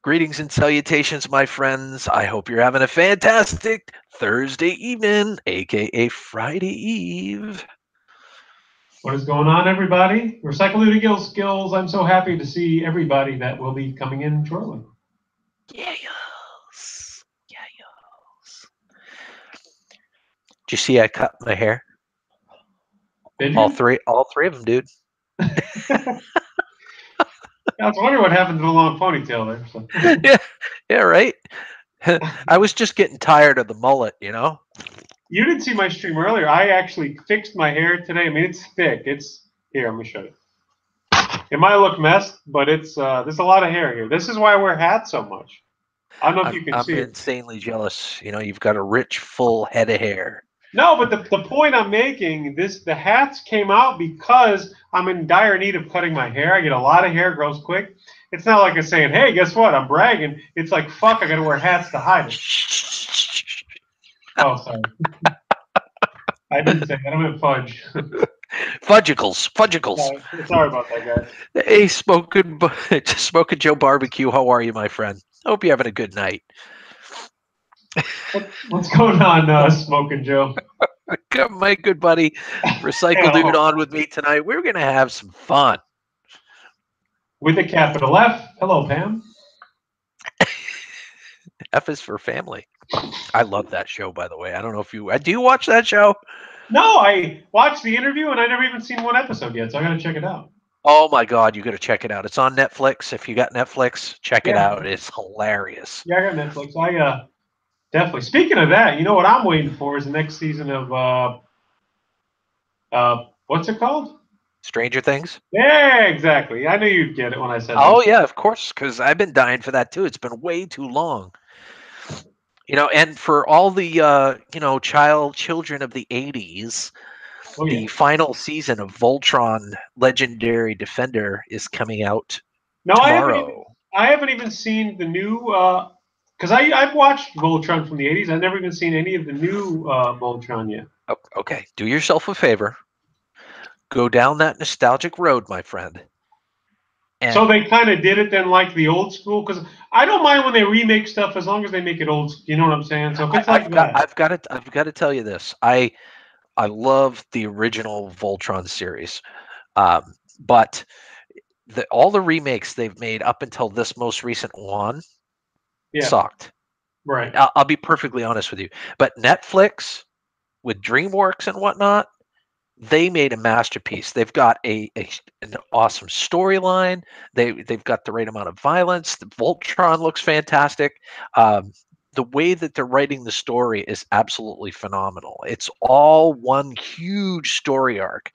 Greetings and salutations, my friends. I hope you're having a fantastic Thursday evening, aka Friday Eve. What is going on, everybody? Recycle Gil Skillz. I'm so happy to see everybody that will be coming in shortly. Yes. Yes. Did you see I cut my hair? Did you? All three of them, dude. I was wondering what happened to the long ponytail there. So. yeah, right. I was just getting tired of the mullet, you know. You didn't see my stream earlier. I actually fixed my hair today. I mean, it's thick. It's here. I'm gonna show you. It might look messed, but it's there's a lot of hair here. This is why I wear hats so much. I don't know if you can I'm see it. insanely jealous. You know, you've got a rich, full head of hair. No, but the point I'm making, the hats came out because I'm in dire need of cutting my hair. I get a lot of hair, grows quick. It's not like I'm saying, hey, guess what? I'm bragging. It's like, fuck, I got to wear hats to hide it. Oh, sorry. I didn't say that. I meant fudge. Fudgicles. Sorry about that, guys. Hey, Smoking Joe Barbecue. How are you, my friend? Hope you're having a good night. What's going on, Smoking Joe? Got my good buddy, Recycle Dude, on with me tonight. We're going to have some fun. With a capital F. Hello, Pam. F is for family. I love that show, by the way. I don't know if you do. You watch that show? No, I watched the interview and I never even seen one episode yet, so I got to check it out. Oh my God, you got to check it out. It's on Netflix. If you got Netflix, check it out. It's hilarious. Yeah, I got Netflix. I definitely. Speaking of that, you know what I'm waiting for is the next season of what's it called? Stranger Things? Yeah, exactly. I knew you'd get it when I said that. Oh, yeah, of course, because I've been dying for that too. It's been way too long. You know, and for all the children of the 80s, the final season of Voltron Legendary Defender is coming out tomorrow. I haven't even seen the new because I've watched Voltron from the 80s. I've never even seen any of the new Voltron yet. Okay, do yourself a favor. Go down that nostalgic road, my friend. And so they kind of did it then like the old school? Because I don't mind when they remake stuff as long as they make it old. You know what I'm saying? So if it's I've got to tell you this. I love the original Voltron series, but all the remakes they've made up until this most recent one sucked. Right. I'll be perfectly honest with you. But Netflix with DreamWorks and whatnot, they made a masterpiece. They've got an awesome storyline. They've got the right amount of violence. The Voltron looks fantastic. The way that they're writing the story is absolutely phenomenal. It's all one huge story arc.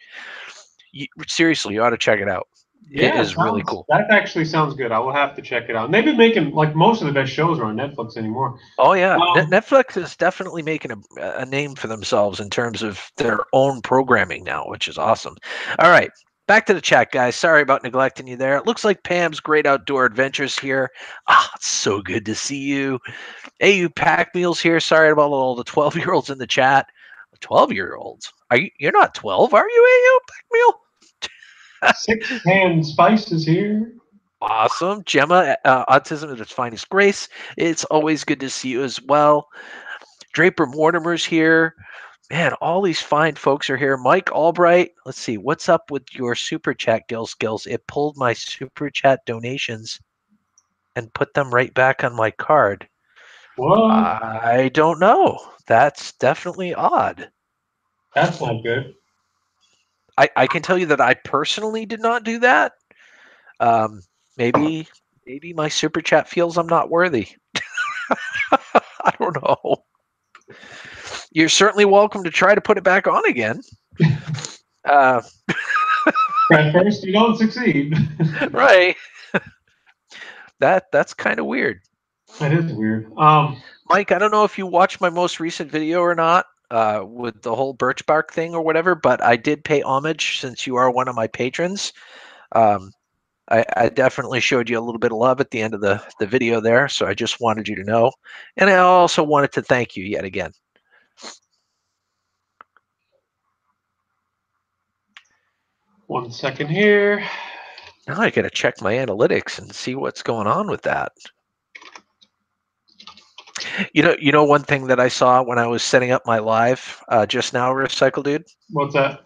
Seriously, you ought to check it out. Yeah, it is really cool. That actually sounds good. I will have to check it out. And they've been making like most of the best shows are on Netflix anymore. Oh yeah, Netflix is definitely making a name for themselves in terms of their own programming now, which is awesome. All right, back to the chat, guys. Sorry about neglecting you there. It looks like Pam's Great Outdoor Adventures here. It's so good to see you. Hey, you Pack Meals here. Sorry about all the 12-year-olds in the chat. 12-year-olds? You're not 12, are you? Hey, you Pack Meal. 6-Hand Spice is here. Awesome. Gemma, Autism at its finest grace. It's always good to see you as well. Draper Mortimer's here. Man, all these fine folks are here. Mike Albright. Let's see. What's up with your super chat, Gil Skillz? It pulled my super chat donations and put them right back on my card. What? I don't know. That's definitely odd. That's not good. I can tell you that I personally did not do that. Maybe my super chat feels I'm not worthy. I don't know. You're certainly welcome to try to put it back on again. At first, you don't succeed. Right. That's kind of weird. That is weird. Mike, I don't know if you watched my most recent video or not with the whole birch bark thing or whatever, but I did pay homage since you are one of my patrons. I definitely showed you a little bit of love at the end of the video there, so I just wanted you to know. And I also wanted to thank you yet again. One second here. Now I got to check my analytics and see what's going on with that. You know one thing that I saw when I was setting up my live just now, Recycle Dude? What's that?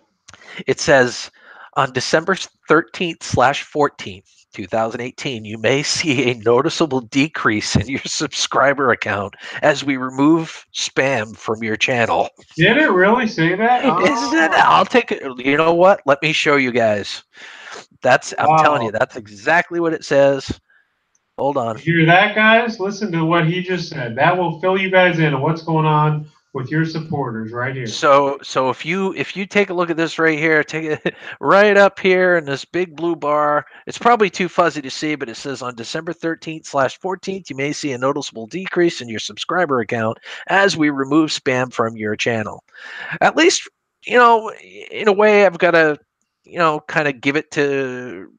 It says on December 13th/14th, 2018, you may see a noticeable decrease in your subscriber account as we remove spam from your channel. Did it really say that? Isn't it? Oh, I'll take it. You know what? Let me show you guys. I'm telling you, wow. that's exactly what it says. Hold on. You hear that, guys? Listen to what he just said. That will fill you guys in on what's going on with your supporters right here. So if you take a look at this right here, take it right up here in this big blue bar. It's probably too fuzzy to see, but it says on December 13th/14th, you may see a noticeable decrease in your subscriber account as we remove spam from your channel. At least, in a way, I've got to, kind of give it to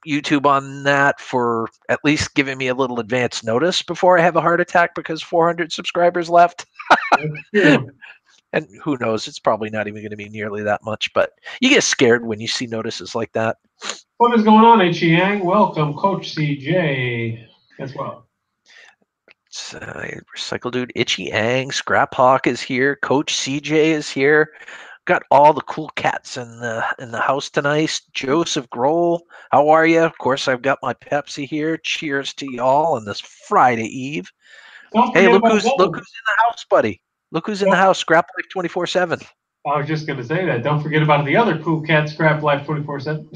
YouTube on that for at least giving me a little advance notice before I have a heart attack because 400 subscribers left. That's true. And who knows, it's probably not even going to be nearly that much, but you get scared when you see notices like that. What is going on, H. Yang? Welcome, Coach CJ, as well. Recycle Dude, Itchy Ang, Scrap Hawk is here, Coach CJ is here. Got all the cool cats in the house tonight. Joseph Grohl, how are you? Of course, I've got my Pepsi here. Cheers to y'all on this Friday Eve. Don't Hey, forget look about who's in Golden. the house, buddy. Look who's in the house. Scrap Life 24/7. I was just going to say that. Don't forget about the other cool cat, Scrap Life 24/7.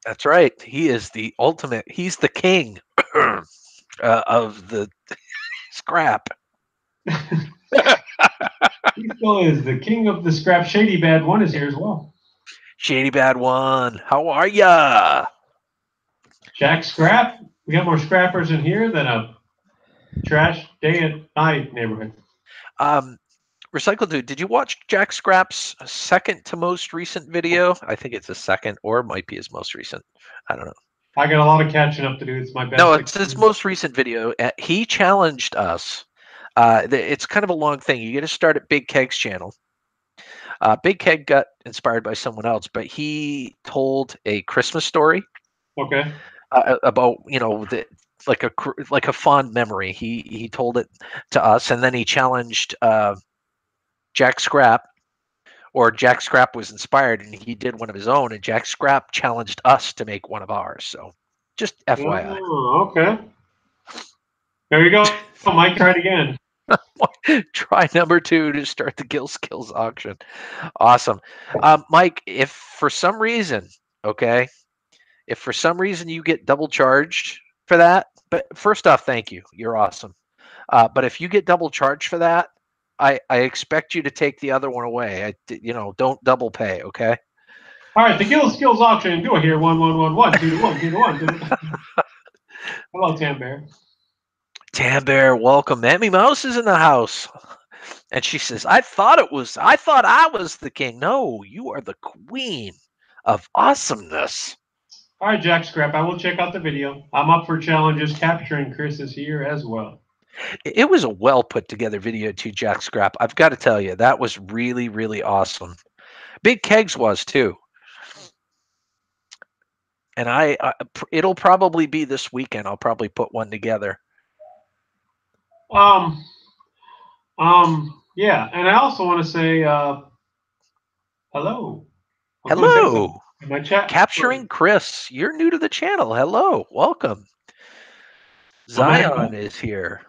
That's right. He is the ultimate. He's the king of the scrap. He still is the king of the scrap. Shady Bad One is here as well. Shady Bad One, how are ya? Jack Scrap. We got more scrappers in here than a trash day at night neighborhood. Recycle Dude, did you watch Jack Scrap's second to most recent video? I think it's his second, or it might be his most recent. I don't know. I got a lot of catching up to do. It's my best. No, it's his most recent video. He challenged us. It's kind of a long thing. You get to start at Big Keg's channel. Big Keg got inspired by someone else, but he told a Christmas story. Okay. About like a fond memory. He told it to us, and then he challenged Jack Scrap, or Jack Scrap was inspired and he did one of his own, and Jack Scrap challenged us to make one of ours. So just FYI. Oh, okay. There you go. Mike tried again. Try number 2 to start the Gil Skillz auction. Awesome. Mike, if for some reason you get double charged for that, but first off, thank you. You're awesome. But if you get double charged for that, I expect you to take the other one away. Don't double pay, okay? All right, the Gil Skillz auction. Do it here. 1, 1, 1, 1, 2 to 1, 2 to 1. 2 to... Hello, Tam Bear. Tam Bear, welcome. Mammy Mouse is in the house. And she says, I thought I was the king. No, you are the queen of awesomeness. All right, Jack Scrap. I will check out the video. I'm up for challenges. Capturing Chris is here as well. It was a well put together video too, Jack Scrap. I've got to tell you, that was really, really awesome. Big Kegs was too. And it'll probably be this weekend. I'll probably put one together. Yeah, and I also want to say hello. Hello. In my chat. Capturing Chris. You're new to the channel. Hello. Welcome. Zion is here.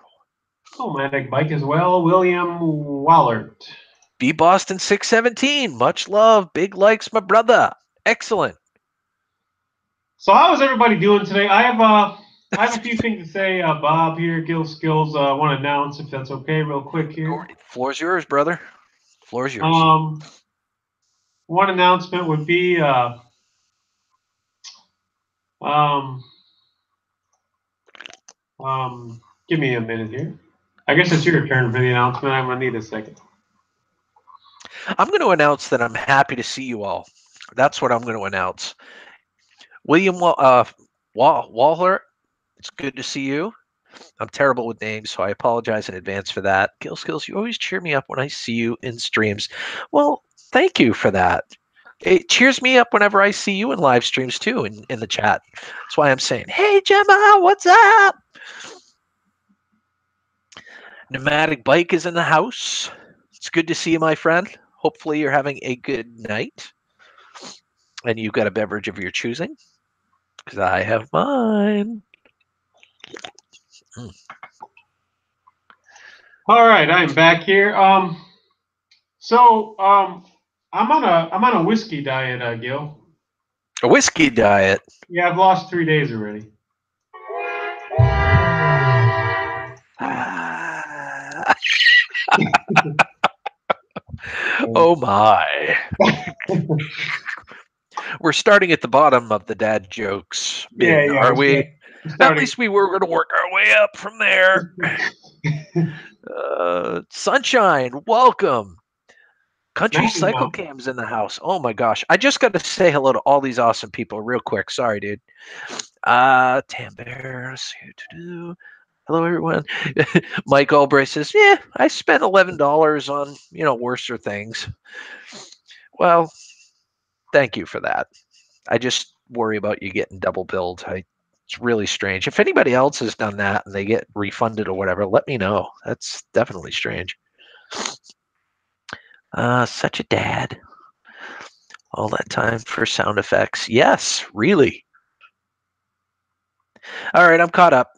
Nomadic Bike as well. William Wallert. B Boston 617. Much love. Big likes, my brother. Excellent. So how is everybody doing today? I have a few things to say. Bob here, Gil Skillz. I want to announce, if that's okay, real quick here. Floor's yours, brother. Floor's yours. One announcement would be give me a minute here. I guess it's your turn for the announcement. I'm gonna need a second. I'm going to announce that I'm happy to see you all. That's what I'm going to announce. William Walhart, it's good to see you. I'm terrible with names, so I apologize in advance for that. Gil Skillz, you always cheer me up when I see you in streams. Well, thank you for that. It cheers me up whenever I see you in live streams too, in the chat. That's why I'm saying, hey, Gemma, what's up? Pneumatic Bike is in the house. It's good to see you, my friend. Hopefully, you're having a good night and you've got a beverage of your choosing because I have mine. Mm. All right, I'm back here. I'm on a whiskey diet, Gil. A whiskey diet. Yeah, I've lost 3 days already. Oh my. We're starting at the bottom of the dad jokes bin, Yeah, are we? we're At starting. least we were going to work our way up from there. Sunshine, welcome. Country Howdy Cycle now. Cam's in the house. Oh my gosh. I just got to say hello to all these awesome people real quick. Sorry, dude. Tambers. Hello, everyone. Mike Albright says, yeah, I spent $11 on, worser things. Well, thank you for that. I just worry about you getting double billed. It's really strange. If anybody else has done that and they get refunded or whatever, let me know. That's definitely strange. Such a dad. All that time for sound effects. Yes, really. All right, I'm caught up.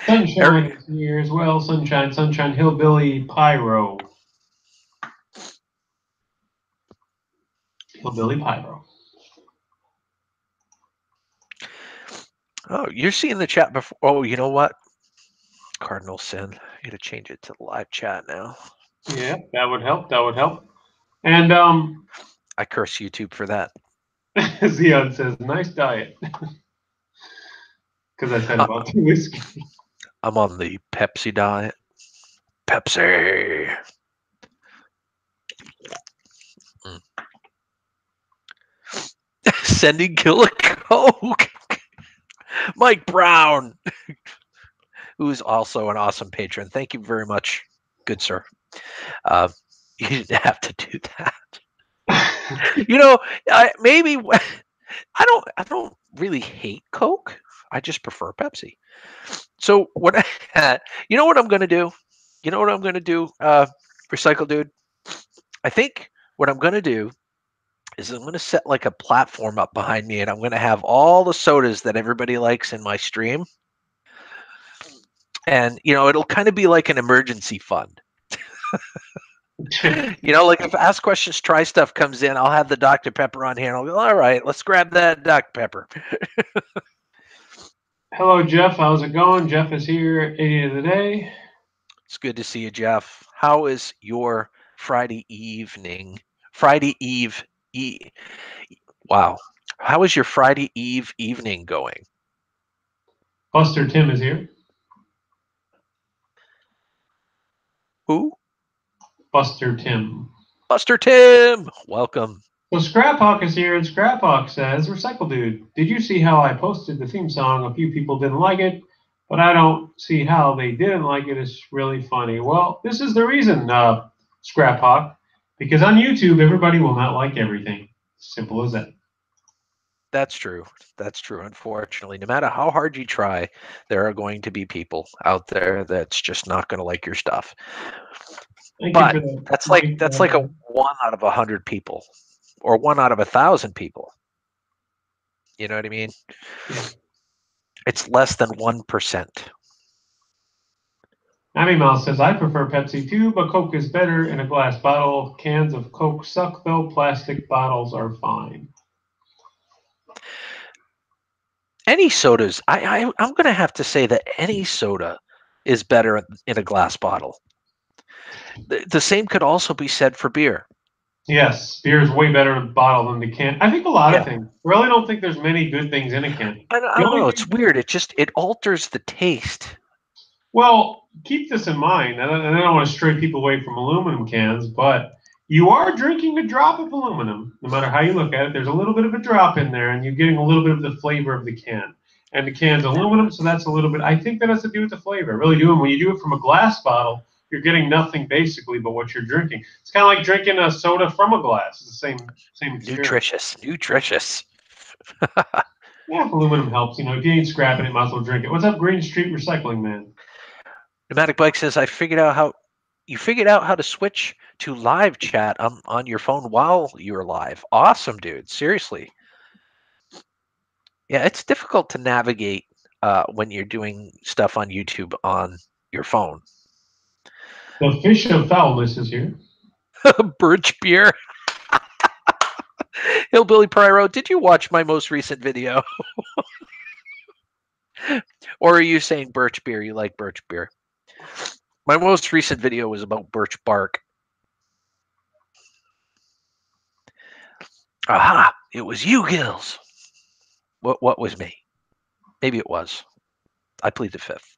Sunshine is here as well. Sunshine, Hillbilly Pyro. Hillbilly Pyro. Oh, you're seeing the chat before. Oh, you know what? Cardinal Sin. I got to change it to the live chat now. Yeah, that would help. And I curse YouTube for that. Zion says, nice diet. Because I said about the whiskey. I'm on the Pepsi diet. Pepsi. Mm. Sending Gil a Coke. Mike Brown, who's also an awesome patron. Thank you very much, good sir. You didn't have to do that. Maybe I don't really hate Coke. I just prefer Pepsi. So what? You know what I'm going to do? You know what I'm going to do? Recycle dude. I think what I'm going to do is I'm going to set like a platform up behind me, and I'm going to have all the sodas that everybody likes in my stream. And it'll kind of be like an emergency fund. Like if Ask Questions Try Stuff comes in, I'll have the Dr. Pepper on here and I'll go, all right, let's grab that Dr. Pepper. Hello, Jeff. How's it going? Jeff is here at 80 of the day. It's good to see you, Jeff. How is your Friday evening? Friday Eve. Wow. How is your Friday Eve evening going? Buster Tim is here. Who? Buster Tim. Buster Tim. Welcome. So Scrap Hawk is here, and Scrap Hawk says, Recycle Dude, did you see how I posted the theme song? A few people didn't like it, but I don't see how they didn't like it. It's really funny. Well, this is the reason, Scrap Hawk, because on YouTube, everybody will not like everything. Simple as that. That's true. That's true. Unfortunately, no matter how hard you try, there are going to be people out there that's just not going to like your stuff. But that's like a 1 out of 100 people, or 1 out of 1,000 people. You know what I mean? Yeah. It's less than 1%. Abby Mouse says, I prefer Pepsi too, but Coke is better in a glass bottle. Cans of Coke suck, though. Plastic bottles are fine. Any sodas, I'm going to have to say that any soda is better in a glass bottle. The same could also be said for beer. Yes, beer is way better in a bottle than the can. I think a lot of things. I really don't think there's many good things in a can. I don't know. It's weird. It alters the taste. Well, keep this in mind, and I don't want to stray people away from aluminum cans, but you are drinking a drop of aluminum. No matter how you look at it, there's a little bit of a drop in there, and you're getting a little bit of the flavor of the can. And the can's aluminum, so that's a little bit. I think that has to do with the flavor. I really do. And when you do it from a glass bottle, you're getting nothing basically but what you're drinking. It's kind of like drinking a soda from a glass. It's the same experience. Nutritious. Yeah, if aluminum helps. If you ain't scrapping it, might as well drink it. What's up, Green Street Recycling Man? Pneumatic Bike says, I figured out how you figured out how to switch to live chat on your phone while you're live. Awesome, dude. Seriously. Yeah, it's difficult to navigate when you're doing stuff on YouTube on your phone. The fish of foulness is here. Birch beer. Hillbilly Pyro, did you watch my most recent video? Or are you saying birch beer? You like birch beer? My most recent video was about birch bark. Aha! It was you, Gills. What was me? Maybe it was. I plead the fifth.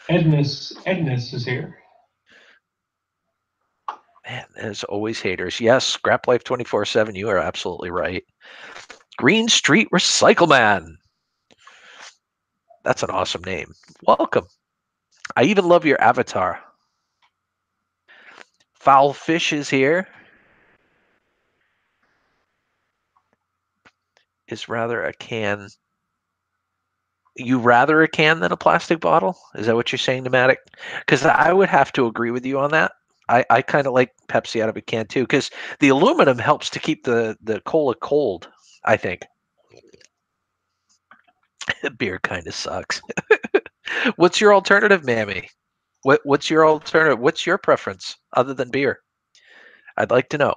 Edness is here. Man, there's always haters. Yes, Scrap Life 24/7. You are absolutely right. Green Street Recycle Man. That's an awesome name. Welcome. I even love your avatar. Foul Fish is here. Is rather a can. You rather a can than a plastic bottle? Is that what you're saying, Pneumatic? Because I would have to agree with you on that. I kind of like Pepsi out of a can too, because the aluminum helps to keep the cola cold, I think. Beer kind of sucks. What's your alternative, Mammy? What's your alternative? What's your preference other than beer? I'd like to know.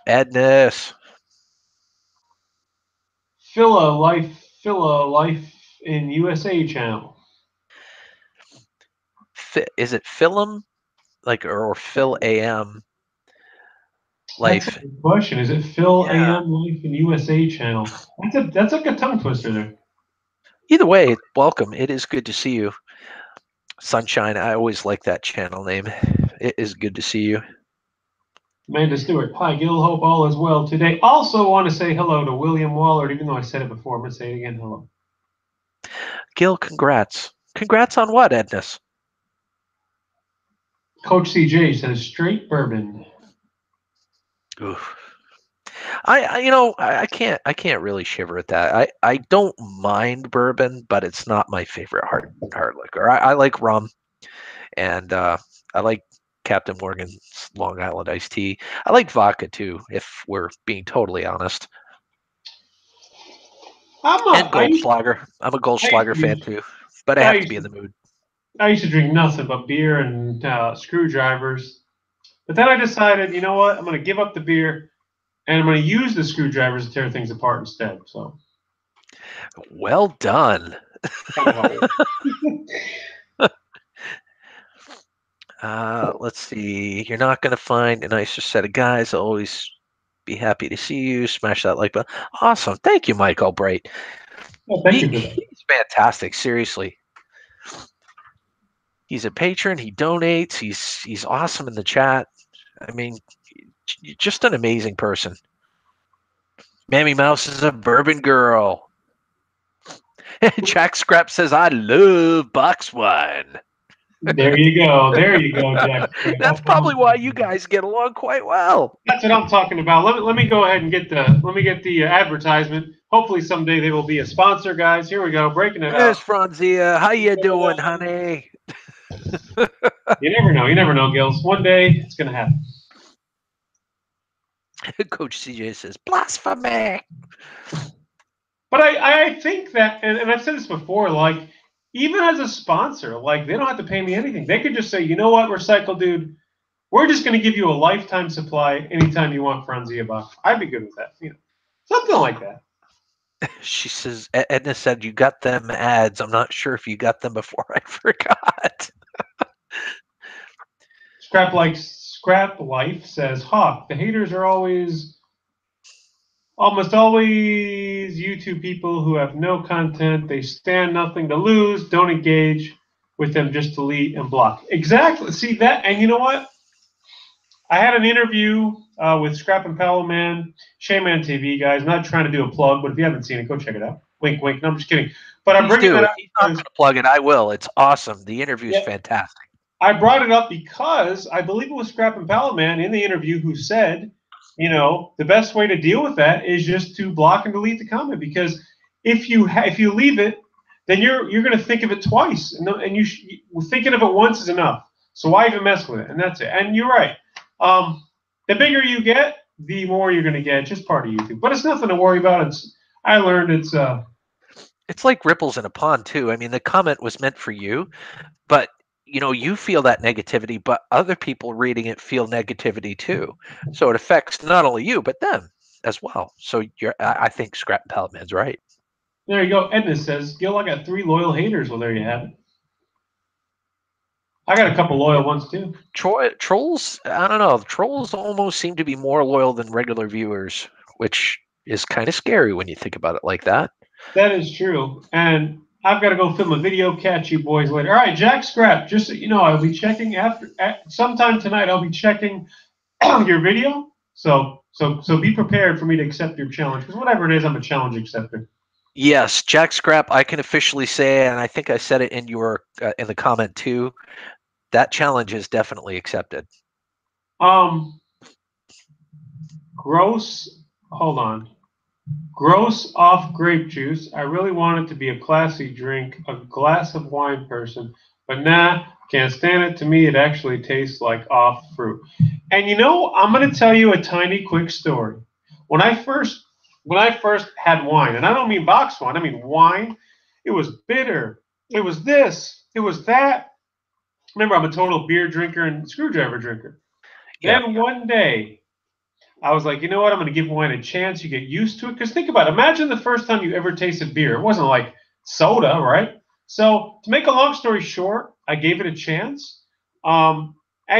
Edness. Phila Life in USA channel. Is it Philum? Like or Phil AM That's a Life? good question. Is it Phil Yeah. AM Life in USA channel? That's like a tongue twister there. Either way, welcome. It is good to see you. Sunshine, I always like that channel name. It is good to see you. Amanda Stewart. Hi, Gil. Hope all is well today. Also want to say hello to William Waller, even though I said it before. I'm going to say it again. Hello. Gil, congrats. Congrats on what, Edness? Coach CJ says straight bourbon. Oof. I can't really shiver at that. I don't mind bourbon, but it's not my favorite hard liquor. I like rum, and I like Captain Morgan's Long Island iced tea. I like vodka too, if we're being totally honest. And I Goldschlager. I'm a Goldschlager fan too, but I I have to used be in to, the mood. I used to drink nothing but beer and screwdrivers. But then I decided, you know what? I'm going to give up the beer and I'm going to use the screwdrivers to tear things apart instead. So Well done. kind of how it Let's see. You're not going to find a nicer set of guys. I'll always be happy to see you. Smash that like button. Awesome. Thank you, Mike Albright. Well, thank you for that. He's fantastic. Seriously. He's a patron. He donates. He's awesome in the chat. I mean, just an amazing person. Mammy Mouse is a bourbon girl. Jack Scrap says, I love box wine. There you go. There you go, Jack. That's probably why you guys get along quite well. That's what I'm talking about. Let me go ahead and get the advertisement. Hopefully someday they will be a sponsor, guys. Here we go, breaking it Yes, up. Franzia. How you doing, honey? You never know. You never know, Gills. One day it's gonna happen. Coach CJ says, blasphemy. But I think that, and I've said this before, like, even as a sponsor, like, they don't have to pay me anything. They could just say, you know what, Recycle Dude, we're just going to give you a lifetime supply anytime you want Franzia box. I'd be good with that. Something like that. She says, Edna said, you got them ads. I'm not sure if you got them before I forgot. Scrap Life says, Hawk, the haters are almost always YouTube people who have no content. They stand nothing to lose. Don't engage with them, just delete and block. Exactly. See that? And you know what? I had an interview with Scrap and Palo Man, Shaman TV, guys. Not trying to do a plug, but if you haven't seen it, go check it out. Wink, wink. No, I'm just kidding. But I'm Please bringing do. that If up he's not because going to plug it, I will. It's awesome. The interview's fantastic. I brought it up because I believe it was Scrap and Palo Man in the interview who said, the best way to deal with that is just to block and delete the comment, because if you leave it, then you're going to think of it twice, and thinking of it once is enough. So why even mess with it? And that's it. And you're right. The bigger you get, the more you're going to get. It's just part of YouTube, but it's nothing to worry about. I learned It's like ripples in a pond too. I mean, the comment was meant for you, but you feel that negativity, but other people reading it feel negativity too. So it affects not only you but them as well. So I think Scrap Pallet Man's right. There you go. Edna says, Gil, I got 3 loyal haters. Well, there you have it. I got a couple loyal ones too. Trolls, I don't know. Trolls almost seem to be more loyal than regular viewers, which is kind of scary when you think about it like that. That is true. And I've got to go film a video. Catch you boys later. All right, Jack Scrap. Just so you know, I'll be checking sometime tonight. I'll be checking your video. So be prepared for me to accept your challenge, because whatever it is, I'm a challenge acceptor. Yes, Jack Scrap, I can officially say, and I think I said it in in the comment too, that challenge is definitely accepted. Gross. Hold on. Gross off grape juice. I really want it to be a classy drink, a glass of wine person, but nah, can't stand it. To me, it actually tastes like off fruit. And I'm going to tell you a tiny quick story. When I first had wine, and I don't mean box wine, I mean wine, it was bitter. It was this. It was that. Remember, I'm a total beer drinker and screwdriver drinker. Yeah. Then one day, I was like, you know what? I'm going to give wine a chance. You get used to it. Because think about it. Imagine the first time you ever tasted beer. It wasn't like soda, right? So to make a long story short, I gave it a chance. And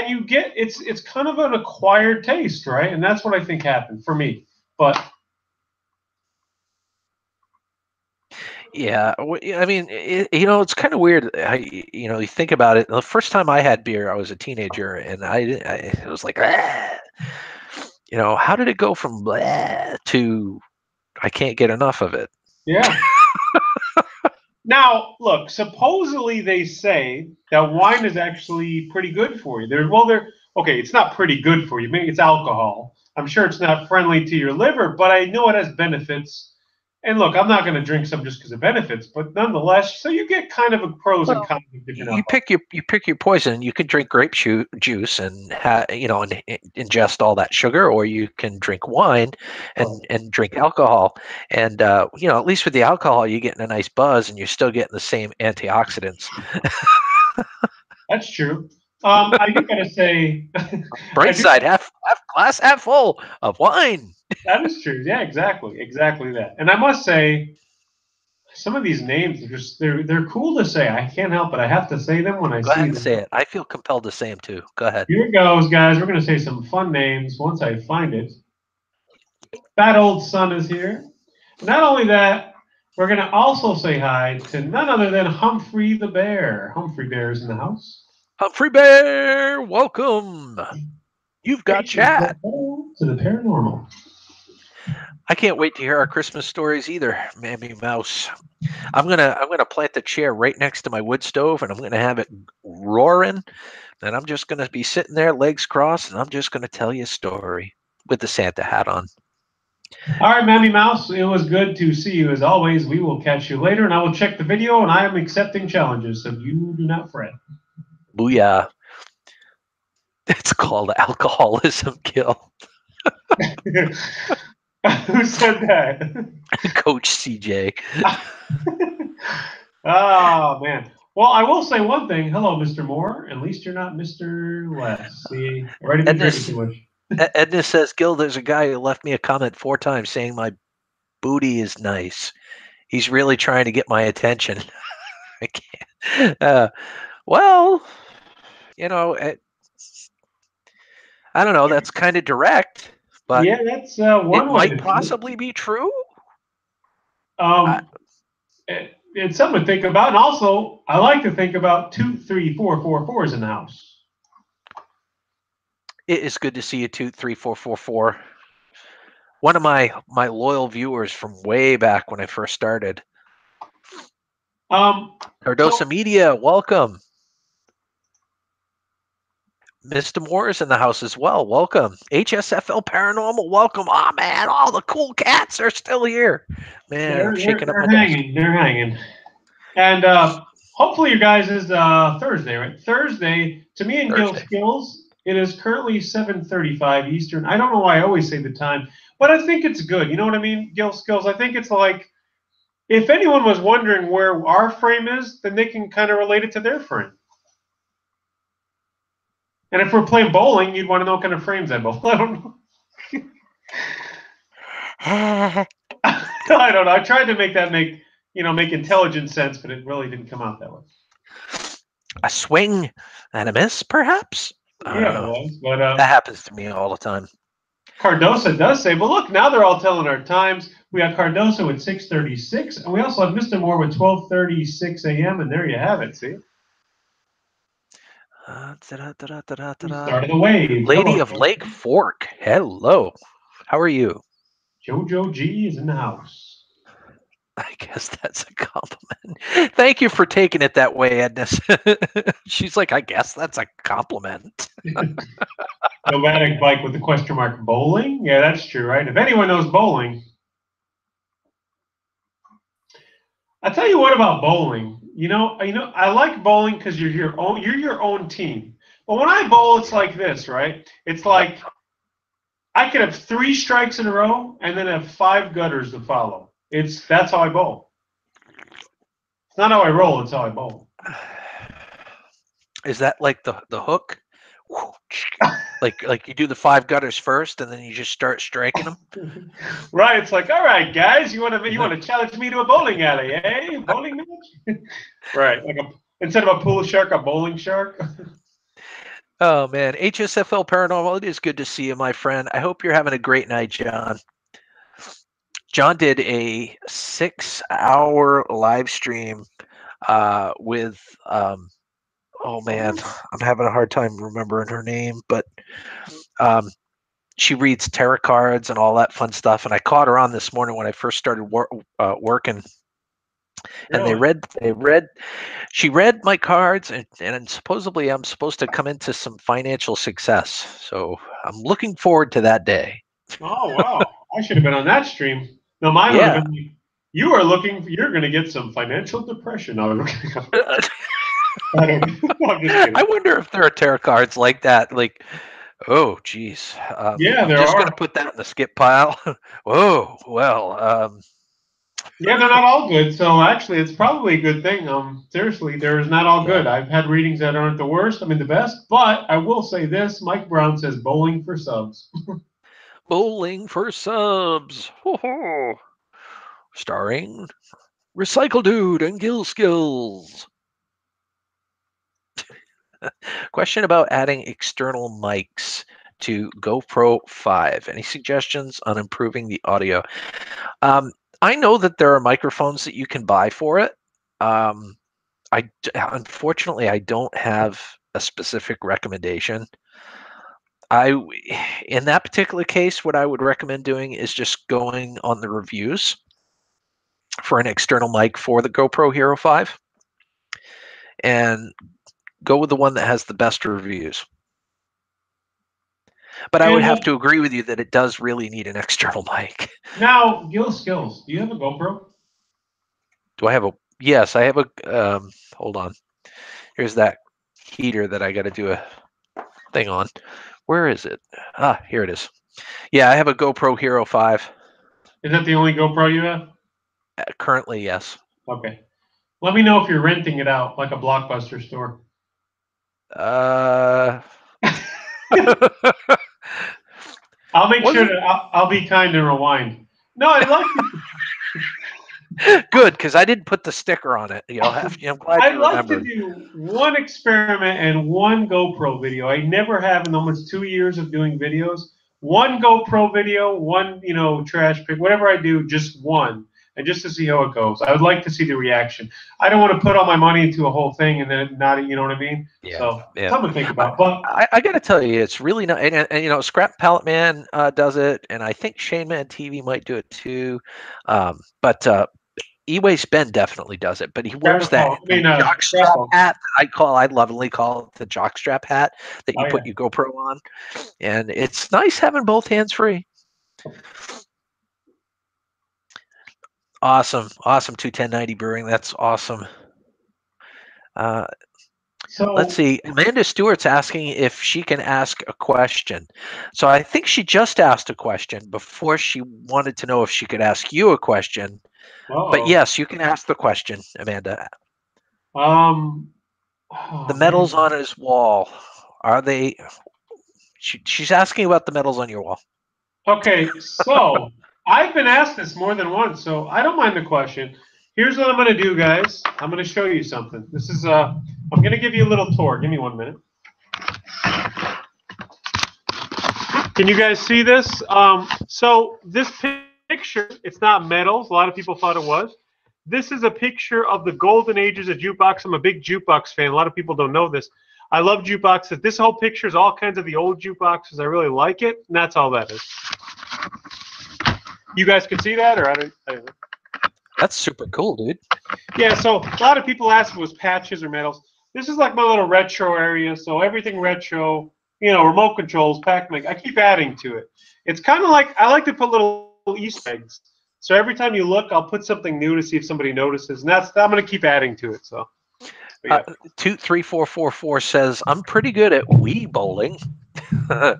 you get, it's kind of an acquired taste, right? And that's what I think happened for me. But yeah, I mean, it's kind of weird. You think about it. The first time I had beer, I was a teenager, and it was like, how did it go from blah to I can't get enough of it? Yeah. Now, look, supposedly they say that wine is actually pretty good for you. Okay, it's not pretty good for you. Maybe it's alcohol. I'm sure it's not friendly to your liver, but I know it has benefits. And look, I'm not going to drink some just because of benefits, but nonetheless, so you get kind of a pros and cons of different alcohol. You pick your poison. You can drink grape juice and ingest all that sugar, or you can drink wine and drink alcohol. And at least with the alcohol, you're getting a nice buzz, and you're still getting the same antioxidants. That's true. I do gotta say, bright side, half glass half full of wine. That is true. Yeah, exactly that. And I must say, some of these names are just they're cool to say. I can't help it. I have to say them when I see them. Go ahead and say it. I feel compelled to say them too. Go ahead. Here it goes, guys. We're gonna say some fun names once I find it. Fat Old Son is here. Not only that, we're gonna also say hi to none other than Humphrey the Bear. Humphrey Bear is in the house. Humphrey Bear, welcome. You've got chat. To the paranormal. I can't wait to hear our Christmas stories either, Mammy Mouse. I'm gonna plant the chair right next to my wood stove, and I'm gonna have it roaring, and I'm just gonna be sitting there, legs crossed, and I'm just gonna tell you a story with the Santa hat on. All right, Mammy Mouse, it was good to see you as always. We will catch you later, and I will check the video, and I am accepting challenges, so you do not fret. Booyah. It's called alcoholism, Gil. Who said that? Coach CJ. Oh, man. Well, I will say one thing. Hello, Mr. Moore. At least you're not Mr. Less. See, already been drinking too much. Edna says, Gil, there's a guy who left me a comment 4 times saying my booty is nice. He's really trying to get my attention. I can't. Well, I don't know. That's kind of direct, but yeah, that's one it way might possibly be true. It's something to think about, and also I like to think about 2, 3, 4, 4, 4s in the house. It is good to see you, 2, 3, 4, 4, 4. One of my loyal viewers from way back when I first started. Cardosa Media, welcome. Mr. Moore is in the house as well. Welcome. HSFL Paranormal, welcome. Oh, man, all the cool cats are still here. Man, I'm shaking up my hanging. They're hanging. And hopefully, you guys is Thursday, right? Thursday, to me and Gil Thursday. Skillz, it is currently 7:35 Eastern. I don't know why I always say the time, but I think it's good. You know what I mean, Gil Skillz? I think it's like, if anyone was wondering where our frame is, then they can kind of relate it to their frame. And if we're playing bowling, you'd want to know what kind of frames I bowl. I don't know. I don't know. I tried to make that make intelligent sense, but it really didn't come out that way. A swing and a miss, perhaps? I don't Yeah, it know. was. But That happens to me all the time. Cardosa does say, but look, now they're all telling our times. We got Cardosa with 6:36, and we also have Mr. Moore with 12:36 a.m., and there you have it, see? Start of the wave. Lady Hello, of Lake Fork. Hello. How are you? JoJo G is in the house. I guess that's a compliment. Thank you for taking it that way, Edna. She's like, I guess that's a compliment. Nomadic bike with the question mark. Bowling? Yeah, that's true, right? If anyone knows bowling, I tell you what about bowling. I like bowling because you're your own team. But when I bowl, it's like this, right? It's like I could have 3 strikes in a row and then have 5 gutters to follow. That's how I bowl. It's not how I roll, it's how I bowl. Is that like the hook? Like you do the 5 gutters first and then you just start striking them? Right, it's like, all right, guys, you want to challenge me to a bowling alley, eh? Bowling match? Right, like instead of a pool shark, a bowling shark. Oh man, HSFL Paranormal, it is good to see you, my friend. I hope you're having a great night, John. John did a 6-hour live stream with oh man, I'm having a hard time remembering her name, but she reads tarot cards and all that fun stuff. And I caught her on this morning when I first started working, and she read my cards, and supposedly I'm supposed to come into some financial success. So I'm looking forward to that day. Oh wow, I should have been on that stream. No, mine would have been. You're going to get some financial depression. No, I wonder if there are tarot cards like that. Like, oh, geez. Yeah, I'm there just are. going to put that in the skip pile. Oh, well. Yeah, they're not all good. So actually, it's probably a good thing. Seriously, they're not all good. I've had readings that aren't the worst. I mean, the best. But I will say this: Mike Brown says bowling for subs. Bowling for subs. Starring Recycle Dude and Gil Skillz. Question about adding external mics to GoPro 5. Any suggestions on improving the audio? I know that there are microphones that you can buy for it. Unfortunately, I don't have a specific recommendation. In that particular case, what I would recommend doing is just going on the reviews for an external mic for the GoPro Hero 5 and go with the one that has the best reviews. But I would have to agree with you that it does really need an external mic. Now, Gil Skillz, do you have a GoPro? Do I have a? Yes, I have a. Hold on. Here's that heater that I got to do a thing on. Where is it? Ah, here it is. Yeah, I have a GoPro Hero 5. Is that the only GoPro you have? Currently, yes. Okay. Let me know if you're renting it out like a Blockbuster store. I'll make sure that I'll be kind and rewind. No, I'd like to. Good, because I didn't put the sticker on it. I'm glad I'd you like remembered. to do one experiment and one GoPro video. I never have in almost 2 years of doing videos. One GoPro video, one trash pic, whatever I do, just one, and just to see how it goes. I would like to see the reaction. I don't want to put all my money into a whole thing and then not, you know what I mean? Yeah. So something to think about. But I got to tell you, it's really not. And Scrap Pallet Man does it, and I think Shane Man TV might do it too. But E-Waste Ben definitely does it. But he wears that jockstrap hat. I lovingly call it the jockstrap hat that you put your GoPro on, and it's nice having both hands free. Awesome 21090 Brewing. That's awesome. Uh, let's So, see. Amanda Stewart's asking if she can ask a question. So I think she just asked a question before she wanted to know if she could ask you a question. But uh-oh. yes, you can ask the question, Amanda. Um, The oh medals man. on his wall, are they? She's asking about the medals on your wall. Okay, so I've been asked this more than once, so I don't mind the question. Here's what I'm going to do, guys. I'm going to show you something. This is I'm going to give you a little tour. Give me 1 minute. Can you guys see this? So this picture, it's not medals. A lot of people thought it was. This is a picture of the golden ages of jukebox. I'm a big jukebox fan. A lot of people don't know this. I love jukeboxes. This whole picture is all kinds of the old jukeboxes. I really like it, and that's all that is. You guys can see that, or I don't know. That's super cool, dude. Yeah, so a lot of people asked if it was patches or medals. This is like my little retro area, so everything retro, remote controls, Pac-Man. I keep adding to it. It's kind of like I like to put little Easter eggs. So every time you look, I'll put something new to see if somebody notices, and I'm going to keep adding to it. So, but yeah. 23444 says I'm pretty good at Wii bowling. Oh,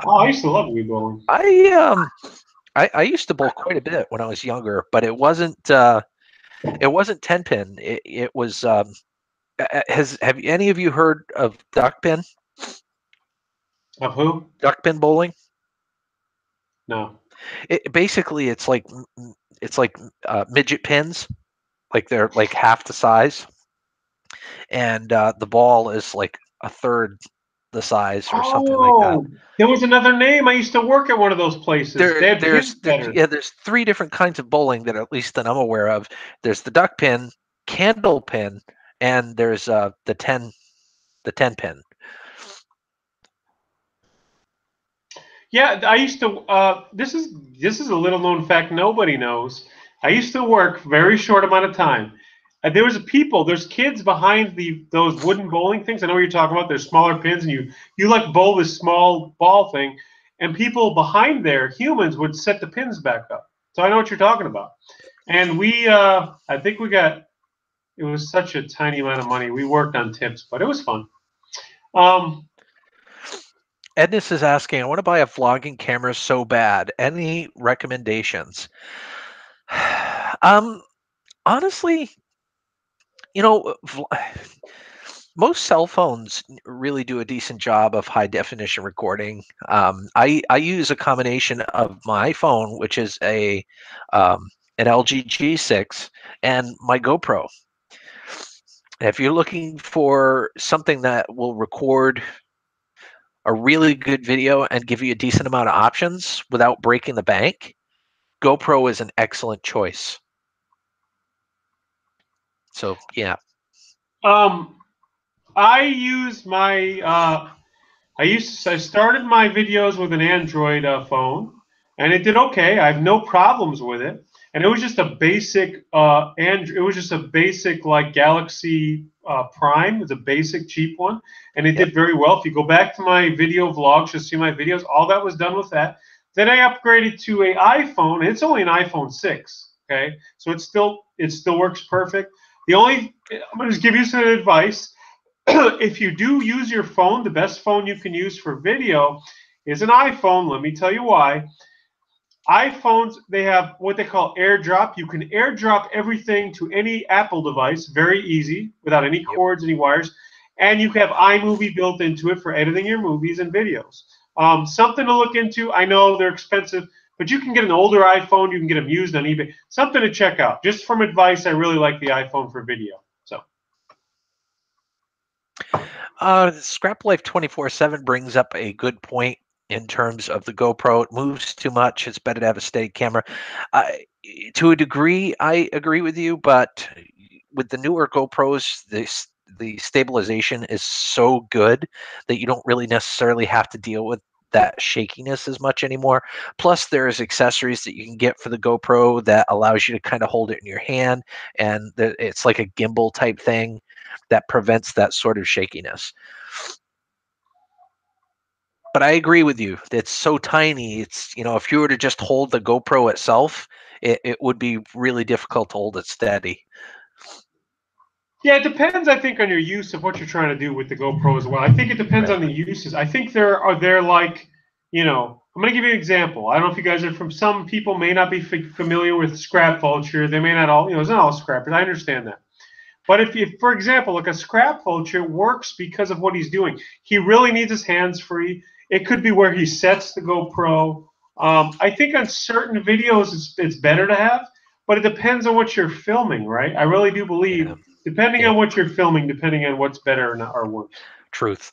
I used to love Wii bowling. I used to bowl quite a bit when I was younger, but it wasn't 10 pin. It was have any of you heard of duck pin? Of who? Duck pin bowling? No. Basically it's like midget pins, like they're like half the size, and the ball is like a third the size or something like that. Oh, there was another name. I used to work at one of those places. They had pins better. There's three different kinds of bowling that at least that I'm aware of. There's the duck pin, candle pin, and there's the ten pin. Yeah, I used to. This is a little known fact nobody knows. I used to work very short amount of time. There's kids behind those wooden bowling things. I know what you're talking about. There's smaller pins, and you like bowl this small ball thing, and people behind there, humans, would set the pins back up. So I know what you're talking about. And I think we got. It was such a tiny amount of money. We worked on tips, but it was fun. Um, Ednis is asking, I want to buy a vlogging camera so bad. Any recommendations? um, honestly, most cell phones really do a decent job of high definition recording. I use a combination of my phone, which is an LG G6, and my GoPro. If you're looking for something that will record a really good video and give you a decent amount of options without breaking the bank, GoPro is an excellent choice. So yeah. um, I use my I started my videos with an Android phone, and it did okay. I have no problems with it, and it was just a basic it was just a basic like Galaxy Prime. It's a basic cheap one, and it Yep. did very well. If you go back to my video vlogs, you'll see my videos. All that was done with that. Then I upgraded to an iPhone, and it's only an iPhone 6. Okay, so it still works perfect. I'm going to just give you some advice. If you do use your phone, the best phone you can use for video is an iPhone. Let me tell you why. iPhones, they have what they call AirDrop. You can AirDrop everything to any Apple device, very easy, without any Yep. cords, any wires. And you have iMovie built into it for editing your movies and videos. Something to look into. I know they're expensive, but you can get an older iPhone. You can get them used on eBay. Something to check out. Just from advice, I really like the iPhone for video. So. Scrap Life 24/7 brings up a good point in terms of the GoPro. It moves too much. It's better to have a steady camera. To a degree, I agree with you, but with the newer GoPros, the stabilization is so good that you don't really necessarily have to deal with that shakiness as much anymore. Plus, there's accessories that you can get for the GoPro that allows you to kind of hold it in your hand, and it's like a gimbal type thing that prevents that sort of shakiness. But I agree with you. It's so tiny. It's, if you were to just hold the GoPro itself, it would be really difficult to hold it steady. Yeah, it depends, I think, on your use of what you're trying to do with the GoPro as well. I think it depends Right. on the uses. I think they're like, I'm going to give you an example. I don't know if you guys are from, some people may not be familiar with scrap vulture. They may not all, it's not all scrappers. I understand that. But if you, for example, like a scrap vulture works because of what he's doing. He really needs his hands free. It could be where he sets the GoPro. I think on certain videos it's better to have, but it depends on what you're filming, right? I really do Yeah. believe, depending Yeah. on what you're filming, depending on what's better or worse. Truth.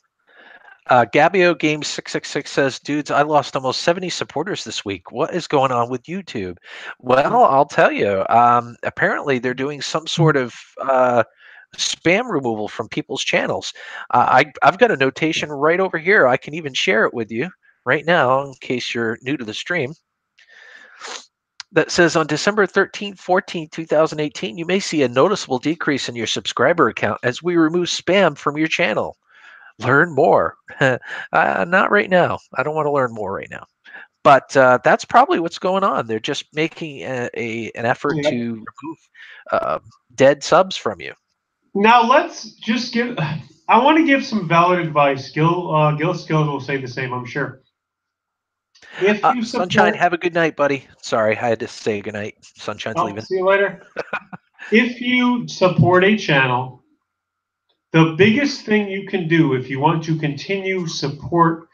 Gabio Games 666 says, "Dudes, I lost almost 70 supporters this week. What is going on with YouTube?" Well, I'll tell you. Apparently, they're doing some sort of spam removal from people's channels. I've got a notation right over here. I can even share it with you right now in case you're new to the stream. That says on December 13th, 2018, you may see a noticeable decrease in your subscriber account as we remove spam from your channel. Learn more. Not right now. I don't want to learn more right now. But that's probably what's going on. They're just making an effort Yeah. to remove uh, dead subs from you. Now let's just give. I want to give some valid advice. Gil Skillz will say the same, I'm sure. If you Sunshine, support, have a good night, buddy. Sorry, I had to say good night. Sunshine's oh, leaving. see you later. If you support a channel, the biggest thing you can do if you want to continue support,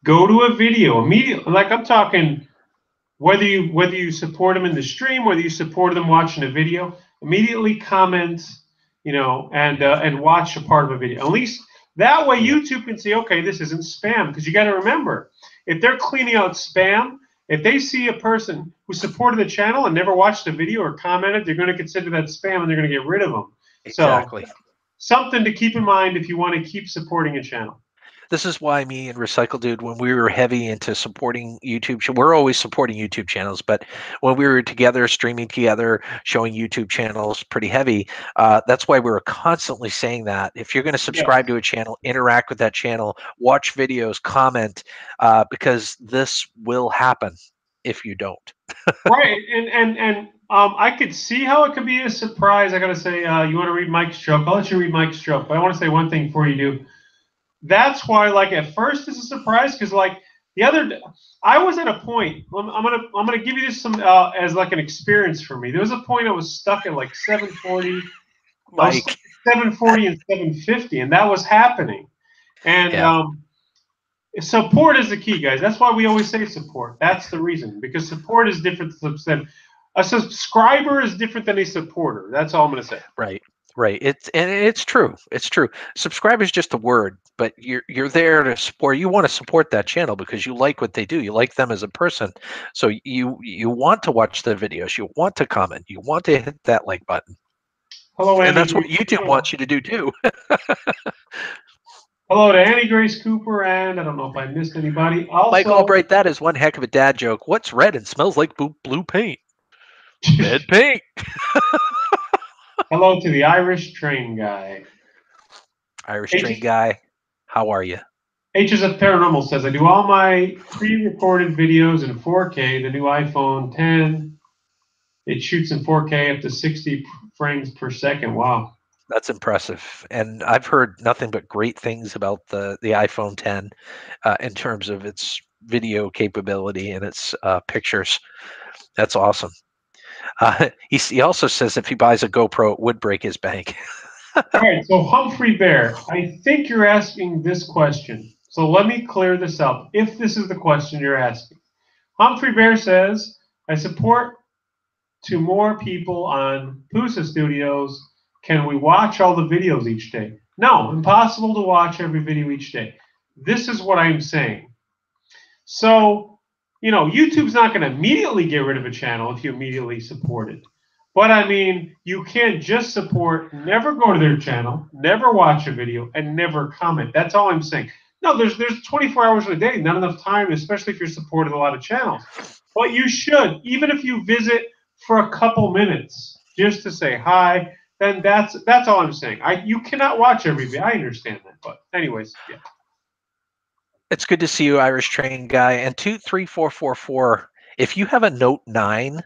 go to a video immediately. Like I'm talking, whether you support them in the stream, whether you support them watching a video, immediately comment, and watch a part of a video. At least that way Yeah, YouTube can see, okay, this isn't spam. Because you got to remember, if they're cleaning out spam, if they see a person who supported the channel and never watched a video or commented, they're going to consider that spam and they're going to get rid of them. So exactly. something to keep in mind if you want to keep supporting a channel. This is why me and Recycle Dude, when we were heavy into supporting YouTube, we're always supporting YouTube channels, but when we were together, streaming together, showing YouTube channels pretty heavy, that's why we were constantly saying that. If you're going to subscribe Yes. to a channel, interact with that channel, watch videos, comment, because this will happen if you don't. Right, and I could see how it could be a surprise. I gotta say, you want to read Mike's joke? I'll let you read Mike's joke, but I want to say one thing before you do. That's why, like, at first it's a surprise because, like, I was at a point. I'm gonna give you this some as like an experience for me. There was a point I was stuck at like 740. I was stuck Mike. at 740 and 750, and that was happening. And Yeah, support is the key, guys. That's why we always say support. That's the reason, because support is different than a subscriber is different than a supporter. That's all I'm going to say. right. Right. It's true. It's true. Subscribe is just a word, but you're there to support. You want to support that channel because you like what they do. You like them as a person. So you want to watch their videos. You want to comment. You want to hit that like button. Hello, And Annie that's what Grace. YouTube wants you to do too. Hello to Annie Grace Cooper, and I don't know if I missed anybody. Mike Also, Albright, that is one heck of a dad joke. What's red and smells like blue paint? Red paint. hello to the Irish train guy. Irish train H guy. How are you? H is a paranormal says I do all my pre-recorded videos in 4K. The new iPhone 10, it shoots in 4K up to 60 frames per second. Wow. That's impressive, and I've heard nothing but great things about the iPhone 10 in terms of its video capability and its pictures. That's awesome. He also says if he buys a GoPro, it would break his bank. All right, so Humphrey Bear, I think you're asking this question. So let me clear this up. If this is the question you're asking, Humphrey Bear says, I support to more people on Pusa Studios. Can we watch all the videos each day? No, impossible to watch every video each day. This is what I'm saying. So, YouTube's not going to immediately get rid of a channel if you immediately support it. But I mean, you can't just support, never go to their channel, never watch a video, and never comment. That's all I'm saying. No, there's 24 hours in a day, not enough time, especially if you're supporting a lot of channels. But you should, even if you visit for a couple minutes just to say hi, then that's all I'm saying. You cannot watch every video. I understand that, but anyways, yeah. It's good to see you, Irish train guy. And 23444. If you have a Note 9,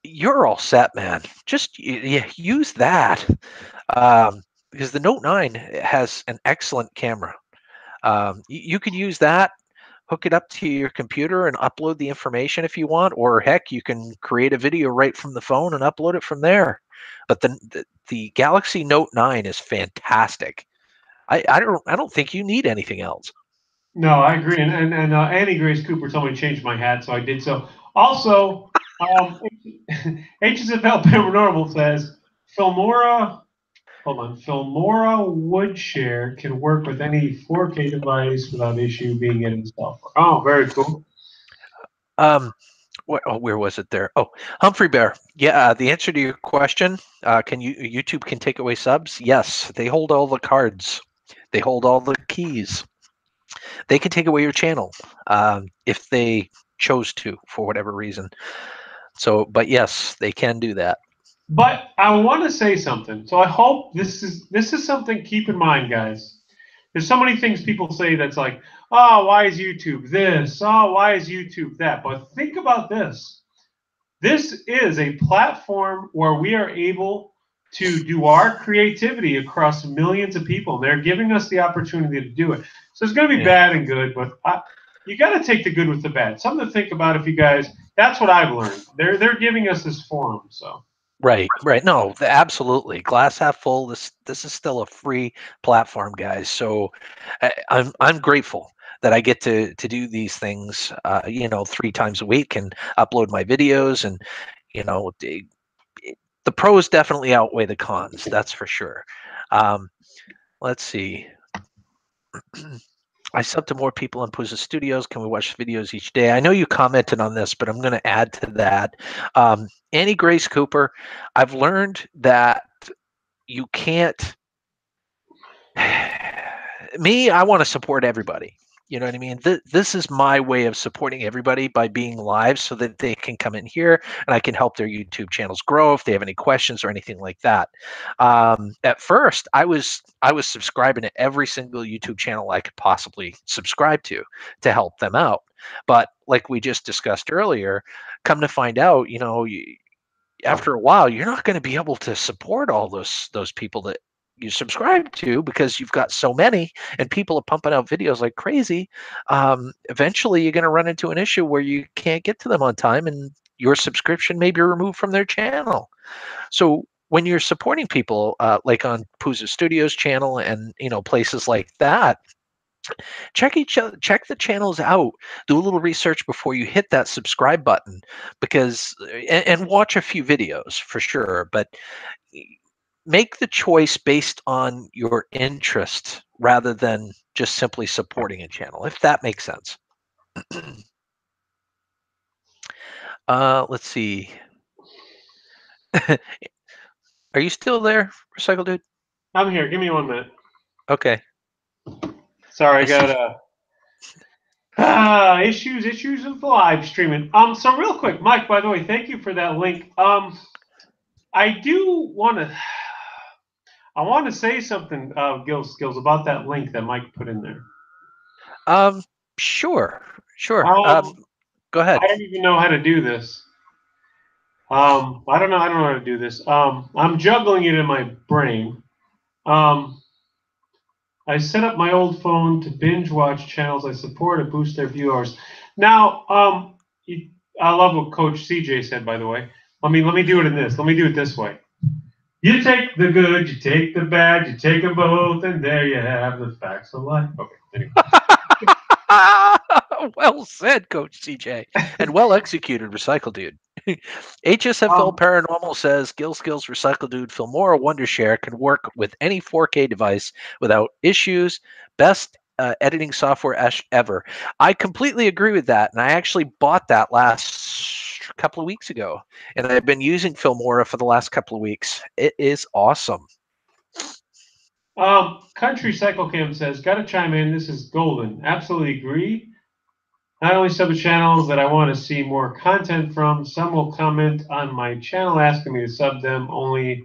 you're all set, man. Just use that, because the Note 9 has an excellent camera. You could use that, hook it up to your computer, and upload the information if you want, or heck, you can create a video right from the phone and upload it from there. But the Galaxy Note 9 is fantastic. I don't think you need anything else. No, I agree. And Annie Grace Cooper told me to change my hat, so I did so. Also, HSFL Paranormal says Filmora. Hold on, Filmora Woodshare can work with any 4K device without issue being in software. Oh, very cool. Um, where was it there? Oh, Humphrey Bear. Yeah, the answer to your question, can YouTube can take away subs? Yes, they hold all the cards. They hold all the keys. They can take away your channel if they chose to for whatever reason. So, but yes, they can do that. But I want to say something. So I hope this is something. Keep in mind, guys. There's so many things people say that's like, oh, why is YouTube this? Oh, why is YouTube that? But think about this. This is a platform where we are able to do our creativity across millions of people. They're giving us the opportunity to do it. So it's going to be bad and good, but you got to take the good with the bad. Something to think about if you guys. That's what I've learned. They're giving us this forum, so. Right, right. No, absolutely. Glass half full. This is still a free platform, guys. So I'm grateful that I get to do these things, 3 times a week and upload my videos, and the pros definitely outweigh the cons. That's for sure. Um, let's see. I sub to more people on Puza Studios. Can we watch videos each day? I know you commented on this, but I'm going to add to that. Annie Grace Cooper, I've learned that you can't. I want to support everybody. You know what I mean? This is my way of supporting everybody by being live so that they can come in here and I can help their YouTube channels grow if they have any questions or anything like that. At first, I was subscribing to every single YouTube channel I could possibly subscribe to help them out. But like we just discussed earlier, come to find out, after a while, you're not going to be able to support all those people that you subscribe to because you've got so many and people are pumping out videos like crazy. Eventually, you're going to run into an issue where you can't get to them on time, and your subscription may be removed from their channel. So when you're supporting people like on Puza Studios channel and places like that, check the channels out, do a little research before you hit that subscribe button, because and watch a few videos for sure, but make the choice based on your interest rather than just simply supporting a channel, if that makes sense. Let's see. Are you still there, Recycle Dude? I'm here. Give me 1 minute. Okay. Sorry, I I see. got issues with the live streaming. So real quick, Mike. By the way, thank you for that link. I do want to. I want to say something, Gil Skillz, about that link that Mike put in there. Sure. Go ahead. I don't even know how to do this. I don't know. I don't know how to do this. I'm juggling it in my brain. I set up my old phone to binge watch channels I support to boost their viewers. Now, I love what Coach CJ said. By the way, let me do it in this. Let me do it this way. You take the good, you take the bad, you take them both, and there you have the facts of life. Okay, anyway. Well said, Coach CJ, and well executed, Recycle Dude. HSFL Um, Paranormal says Gil Skillz Recycle Dude Filmora Wondershare can work with any 4K device without issues. Best editing software ever. I completely agree with that, and I actually bought that last couple of weeks ago, and I've been using Filmora for the last couple of weeks. It is awesome. Country Cycle Cam says, gotta chime in. This is golden. Absolutely agree. Not only sub channels that I want to see more content from, some will comment on my channel asking me to sub them only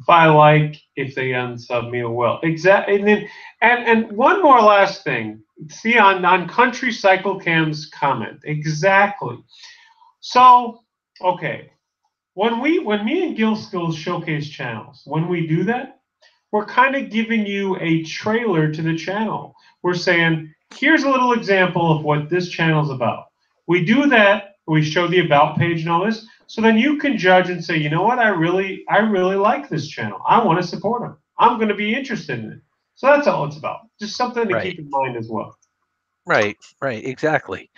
if I like, if they unsub me, well. Exactly. And then, and one more last thing. See on Country Cycle Cam's comment. Exactly. So, okay. when me and Gil Skillz showcase channels, when we do that, we're kind of giving you a trailer to the channel. We're saying, here's a little example of what this channel's about. We do that, we show the about page and all this, so then you can judge and say, you know what, I really like this channel. I want to support them. I'm going to be interested in it. So that's all it's about. Just something to Right. keep in mind as well. Right. Right. Exactly.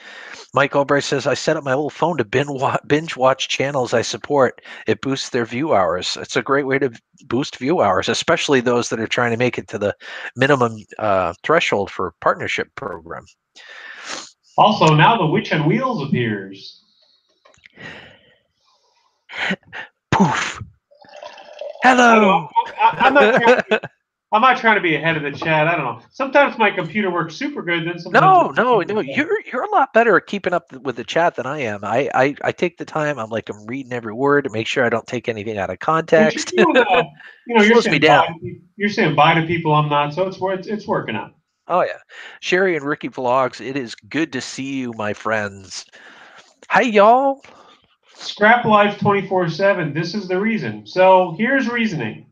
Mike Albright says, I set up my little phone to binge watch channels I support. It boosts their view hours. It's a great way to boost view hours, especially those that are trying to make it to the minimum threshold for partnership program. Also, now the Witch on Wheels appears. Poof. I know. Hello. I'm not trying to be ahead of the chat. I don't know. Sometimes my computer works super good, then sometimes No, no, no. You're a lot better at keeping up with the chat than I am. I take the time. I'm reading every word to make sure I don't take anything out of but you're context. doing Slows me down. you're saying bye to people I'm not, so it's working out. Oh yeah, Sherry and Ricky Vlogs. It is good to see you, my friends. Hi, y'all. Scrap Life 24/7. This is the reason. So here's reasoning.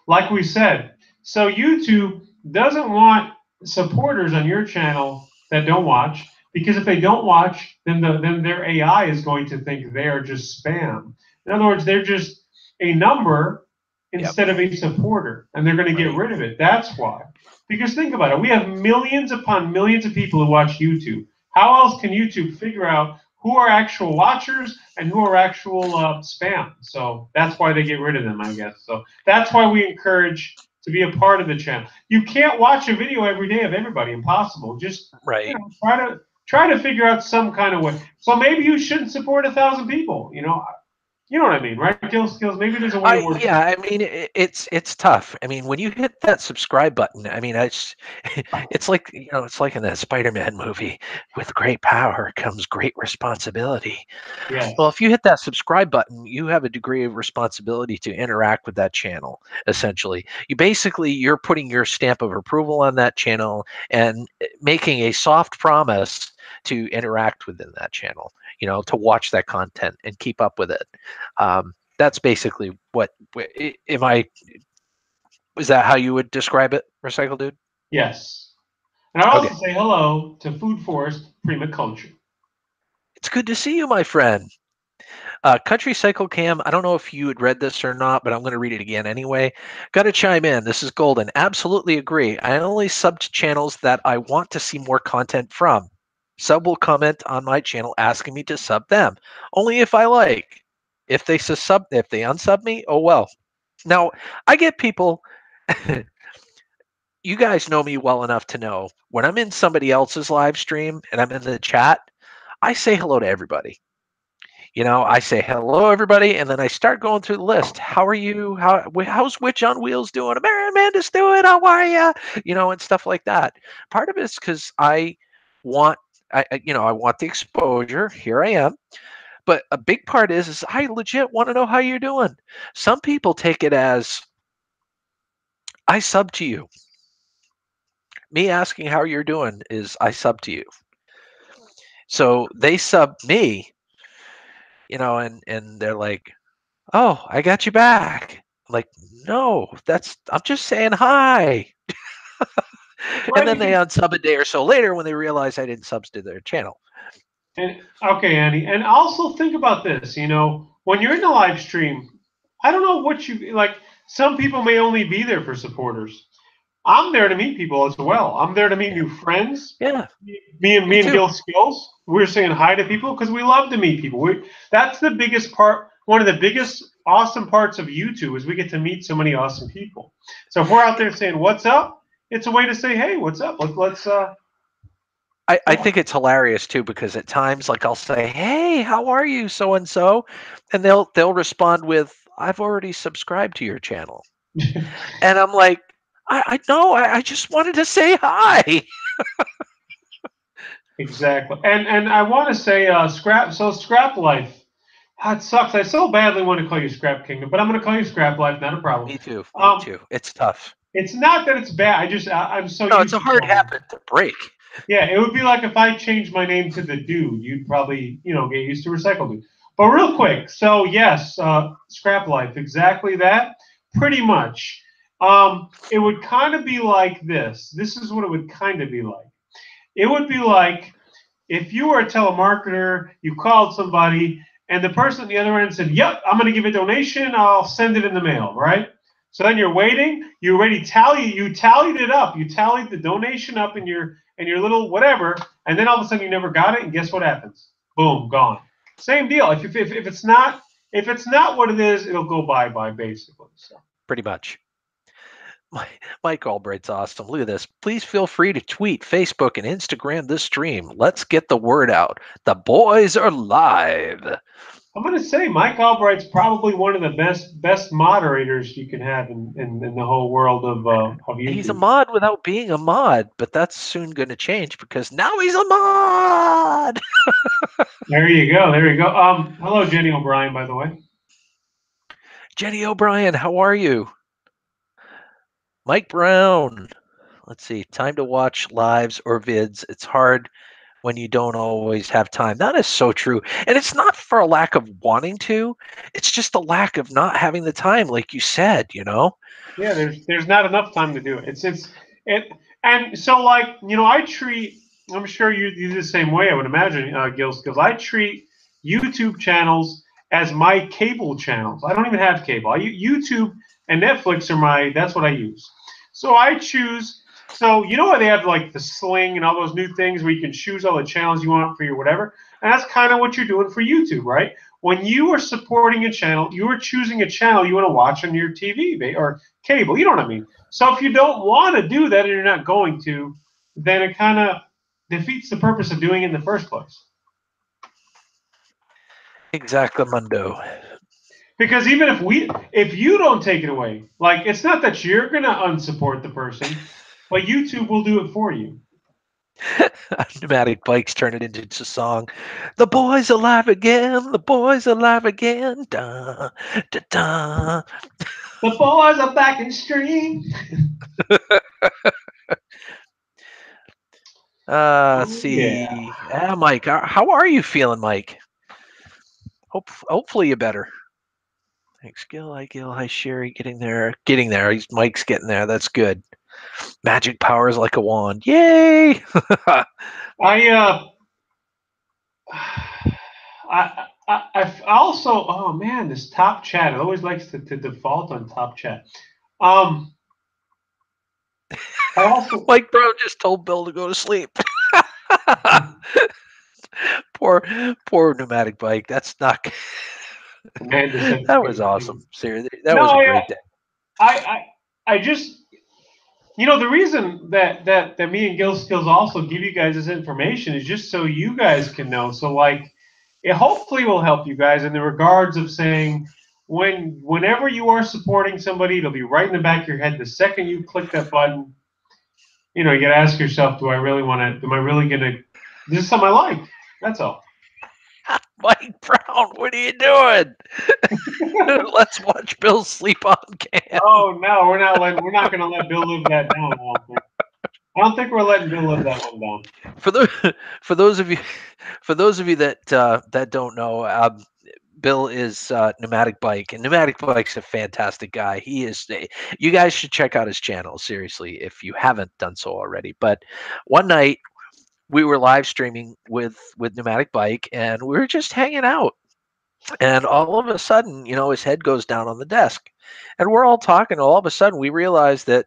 Like we said, so YouTube doesn't want supporters on your channel that don't watch, because if they don't watch, then their AI is going to think they are just spam. In other words, they're just a number Yep. instead of a supporter, and they're going to get rid of it. That's why. Because think about it, we have millions upon millions of people who watch YouTube. How else can YouTube figure out who are actual watchers and who are actual spam? So that's why they get rid of them, I guess. So that's why we encourage to be a part of the channel. You can't watch a video every day of everybody. Impossible. Just Right. try to figure out some kind of way. So maybe you shouldn't support 1,000 people. You know what I mean, right? Gil Skillz. Maybe there's a way to work. Yeah, I mean it's tough. I mean, when you hit that subscribe button, I mean, it's like it's like in that Spider-Man movie. With great power comes great responsibility. Yes. Well, if you hit that subscribe button, you have a degree of responsibility to interact with that channel. Essentially, you're putting your stamp of approval on that channel and making a soft promise to interact within that channel. To watch that content and keep up with it. That's basically what. Am I? Is that how you would describe it, Recycle Dude? Yes. And I also Okay. say hello to Food Forest Prima Culture. It's good to see you, my friend. Country Cycle Cam, I don't know if you had read this or not, but I'm going to read it again anyway. Got to chime in. This is golden. Absolutely agree. I only sub to channels that I want to see more content from. Sub will comment on my channel asking me to sub them. Only if I like. If they unsub me, oh well. Now, I get people you guys know me well enough to know when I'm in somebody else's live stream and I'm in the chat, I say hello to everybody. I say hello everybody, and then I start going through the list. How are you? How's Witch on Wheels doing? Amanda's doing. How are you? And stuff like that. Part of it's because I want, I want the exposure. Here I am. But a big part is I legit want to know how you're doing. Some people take it as I sub to you. Me asking how you're doing is I sub to you. So they sub me, and they're like, "Oh, I got you back." I'm like, "No, I'm just saying hi." And Right, then they because unsub a day or so later when they realize I didn't sub to their channel. and okay, Andy, and also think about this. When you're in the live stream, I don't know what you like. Some people may only be there for supporters. I'm there to meet people as well. I'm there to meet Yeah, new friends. yeah, Me me and too. Gil Skills, we're saying hi to people because we love to meet people. That's the biggest part. One of the biggest awesome parts of YouTube is we get to meet so many awesome people. So if we're out there saying what's up, it's a way to say, hey, what's up? Let's I think it's hilarious too because at times, like I'll say, "Hey, how are you, so and so," and they'll respond with, "I've already subscribed to your channel," and I'm like, "I know, I just wanted to say hi." exactly. And I want to say Scrap Life. That sucks. I so badly want to call you Scrap Kingdom, but I'm going to call you Scrap Life. Not a problem. Me too. Me Um, too. It's tough. it's not that it's bad. I'm so No, it's used a to hard calling. habit to break. Yeah, it would be like if I changed my name to the Dude. You'd probably, get used to Recycle Dude. But real quick, so yes, Scrap Life, exactly that. Pretty much. It would kind of be like this. This is what it would kind of be like. It would be like if you were a telemarketer, you called somebody, and the person at the other end said, "Yep, I'm going to give a donation. I'll send it in the mail." Right? So then you're waiting. You already you tallied it up. You tallied the donation up in your little whatever, and then all of a sudden you never got it. And guess what happens? Boom, gone. Same deal. If it's not what it is, it'll go bye basically. So. Pretty much. Mike Albright's awesome. Look at this. Please feel free to tweet, Facebook, and Instagram this stream. Let's get the word out. The boys are live. I'm going to say Mike Albright's probably one of the best moderators you can have in the whole world of YouTube. He's a mod without being a mod, but that's soon going to change because now he's a mod. There you go. There you go. Hello, Jenny O'Brien, by the way. Jenny O'Brien, how are you? Mike Brown. Let's see. Time to watch lives or vids. It's hard when you don't always have time. That is so true. And it's not for a lack of wanting to. It's just a lack of not having the time, like you said, you know? Yeah, there's not enough time to do it. And so like, I'm sure you do the same way, I would imagine, Gil Skillz. I treat YouTube channels as my cable channels. I don't even have cable. YouTube and Netflix that's what I use. So I choose. So you know how they have like the Sling and all those new things where you can choose all the channels you want for your whatever, and that's kind of what you're doing for YouTube, right? When you are supporting a channel, you are choosing a channel you want to watch on your TV or cable. You know what I mean? So if you don't want to do that and you're not going to, then it kind of defeats the purpose of doing it in the first place. Exactly, Mundo. Because even if you don't take it away, like it's not that you're gonna unsupport the person, but YouTube will do it for you. Pneumatic Bikes turn it into a song. The boys alive again. The boys alive again. Da, da, da. The boys are back in stream. Let's see. Yeah. Mike, how are you feeling, Mike? Hopefully you're better. Thanks, Gil. Hi, Sherry. Getting there. Mike's getting there. That's good. Magic powers like a wand. Yay! I also, oh man, this top chat, it always likes to default on top chat. I also Mike Brown just told Bill to go to sleep. poor Pneumatic Bike. That's not. That was awesome. Seriously, that was a great day. I just, the reason that me and Gil Skillz also give you guys this information is just so you guys can know. So like, it hopefully will help you guys in the regards of saying whenever you are supporting somebody, it'll be right in the back of your head. The second you click that button, you got to ask yourself, do I really want to? Am I really gonna? This is something I like. That's all. Mike Brown, what are you doing? Let's watch Bill sleep on cam. Oh no, we're not going to let Bill live that down. I don't think we're letting Bill live that one down. For those of you that don't know, Bill is Pneumatic Bike, and Pneumatic Bike's a fantastic guy. He is. You guys should check out his channel seriously if you haven't done so already. But one night we were live streaming with Pneumatic Bike, and we were just hanging out. And all of a sudden, his head goes down on the desk, and we're all talking. All of a sudden, we realize that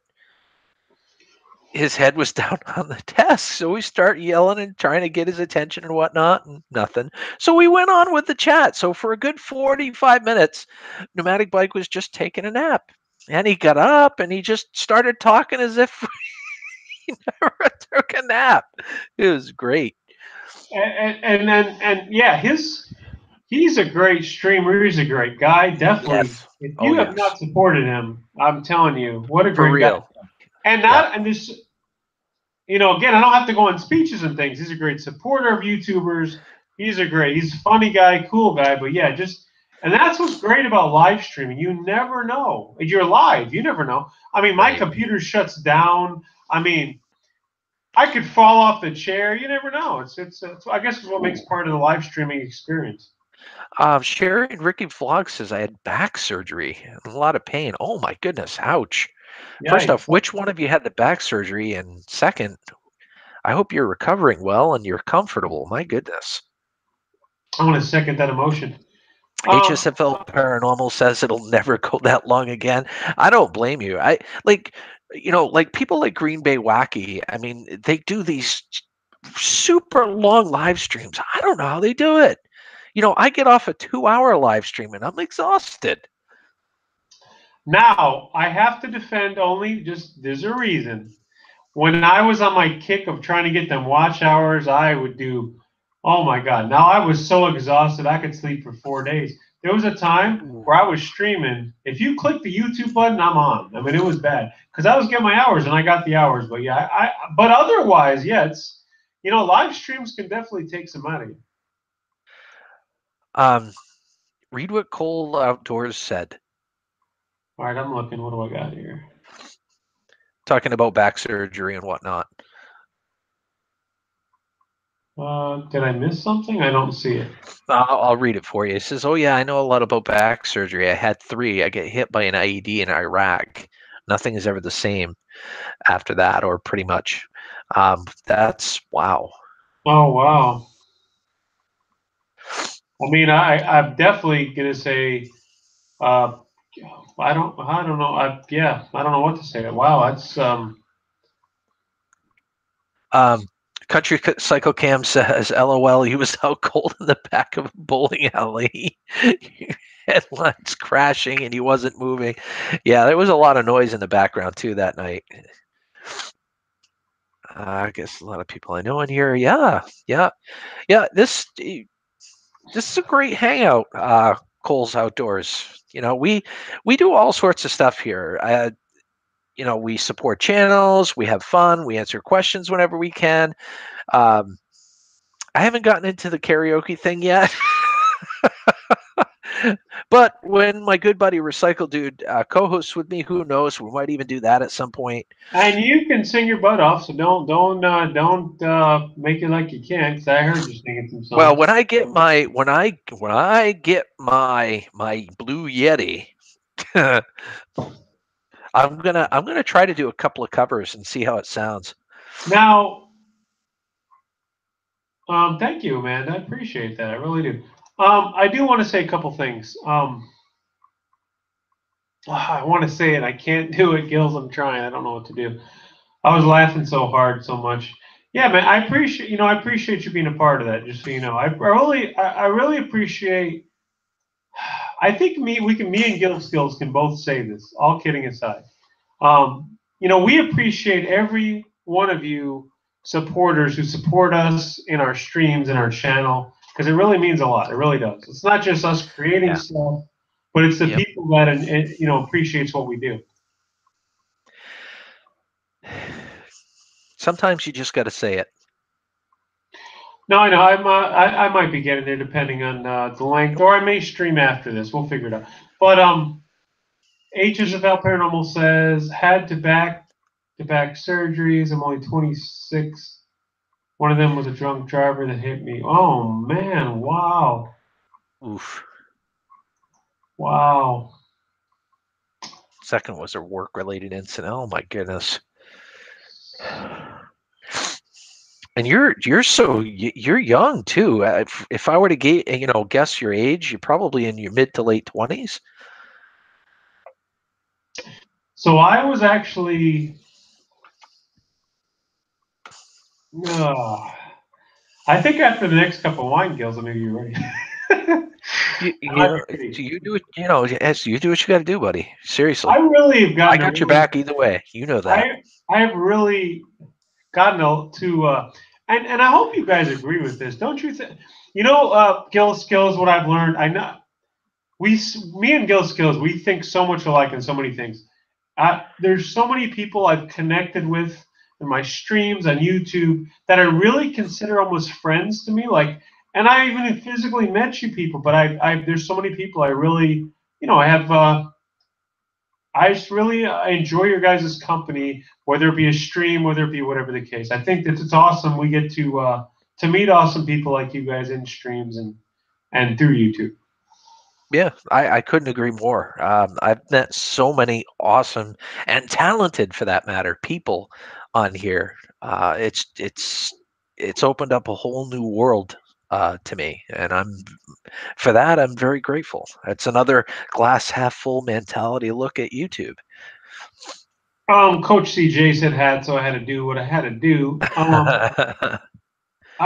his head was down on the desk. So we start yelling and trying to get his attention and whatnot, and nothing. So we went on with the chat. So for a good 45 minutes, Pneumatic Bike was just taking a nap. And he got up and he just started talking as if he never took a nap. It was great. And yeah, he's a great streamer. He's a great guy. Definitely. Yes. If you have not supported him, I'm telling you, what a For great real. guy. And this, again, I don't have to go on speeches and things. He's a great supporter of YouTubers. He's a funny guy, cool guy. But yeah, and that's what's great about live streaming. You never know. If you're live, you never know. I mean, my computer shuts down. I mean, I could fall off the chair. You never know. I guess it's what makes part of the live streaming experience. Sharon Ricky Vlog says I had back surgery. A lot of pain. Oh my goodness. Ouch. First off, Yikes. which one of you had the back surgery? And second, I hope you're recovering well and you're comfortable. My goodness. I want to second that emotion. HSFL Paranormal says it'll never go that long again. I don't blame you. I like, like people like Green Bay Wacky. I mean, they do these super long live streams. I don't know how they do it. I get off a 2-hour live stream and I'm exhausted. Now, I have to defend only just there's a reason. When I was on my kick of trying to get them watch hours, I would do, oh my God. Now I was so exhausted, I could sleep for 4 days. There was a time where I was streaming. If you click the YouTube button, I'm on. I mean, it was bad because I was getting my hours and I got the hours. But yeah, but otherwise, yeah, it's, live streams can definitely take some out of you. Read what Cole Outdoors said. All right, I'm looking. What do I got here? Talking about back surgery and whatnot. Did I miss something? I don't see it. I'll read it for you. It says, "Oh yeah, I know a lot about back surgery. I had 3. I get hit by an IED in Iraq. Nothing is ever the same after that, or pretty much." That's wow. Oh wow. I mean, I'm definitely gonna say, I don't know. I don't know what to say. Wow, that's Country Cycle Cam says, "LOL, he was out cold in the back of a bowling alley. Headlines crashing and he wasn't moving." Yeah, there was a lot of noise in the background too that night. I guess a lot of people I know in here. Yeah. This is a great hangout. Cole's Outdoors. We do all sorts of stuff here. We support channels. We have fun. We answer questions whenever we can. I haven't gotten into the karaoke thing yet. But when my good buddy Recycle Dude co-hosts with me, who knows? We might even do that at some point. and you can sing your butt off, so don't make it like you can't. Because I heard you singing some songs. Well, when I get my Blue Yeti, I'm gonna try to do a couple of covers and see how it sounds. Now, thank you, man. I appreciate that. I really do. I do want to say a couple things. I want to say it. I can't do it, Gills. I'm trying. I don't know what to do. I was laughing so hard, so much. Yeah, man. I appreciate you being a part of that. Just so you know, I really appreciate. I think me and Gil Skillz can both say this. All kidding aside, we appreciate every one of you supporters who support us in our streams and our channel because it really means a lot. It really does. It's not just us creating stuff, but it's the people that appreciates what we do. Sometimes you just got to say it. No, I know. I might be getting there depending on the length, or I may stream after this. We'll figure it out. But HSFL Paranormal says had to back surgeries. I'm only 26. One of them was a drunk driver that hit me. Oh man! Wow. Oof. Wow. Second was a work-related incident. Oh my goodness. And you're young too. If I were to guess your age, you're probably in your mid to late 20s. So I was actually, I think after the next cup of wine, Gills, maybe you're ready. You do it. You do what you got to do, buddy. Seriously. I really have gotten. I got your back either way. You know that. I have really gotten to, and I hope you guys agree with this. Don't you think? Gil Skillz, what I've learned, I know me and Gil Skillz, we think so much alike in so many things. There's so many people I've connected with in my streams on YouTube that I really consider almost friends to me. And I even physically met you people, but there's so many people I really, I have. I just really enjoy your guys' company, whether it be a stream, whether it be whatever the case. I think that it's awesome. We get to meet awesome people like you guys in streams, and and through YouTube. Yeah, I couldn't agree more. I've met so many awesome and talented, for that matter, people on here. It's opened up a whole new world to me, and for that I'm very grateful. It's another glass half full mentality look at YouTube. Coach CJ said had, so I had to do what I had to do. I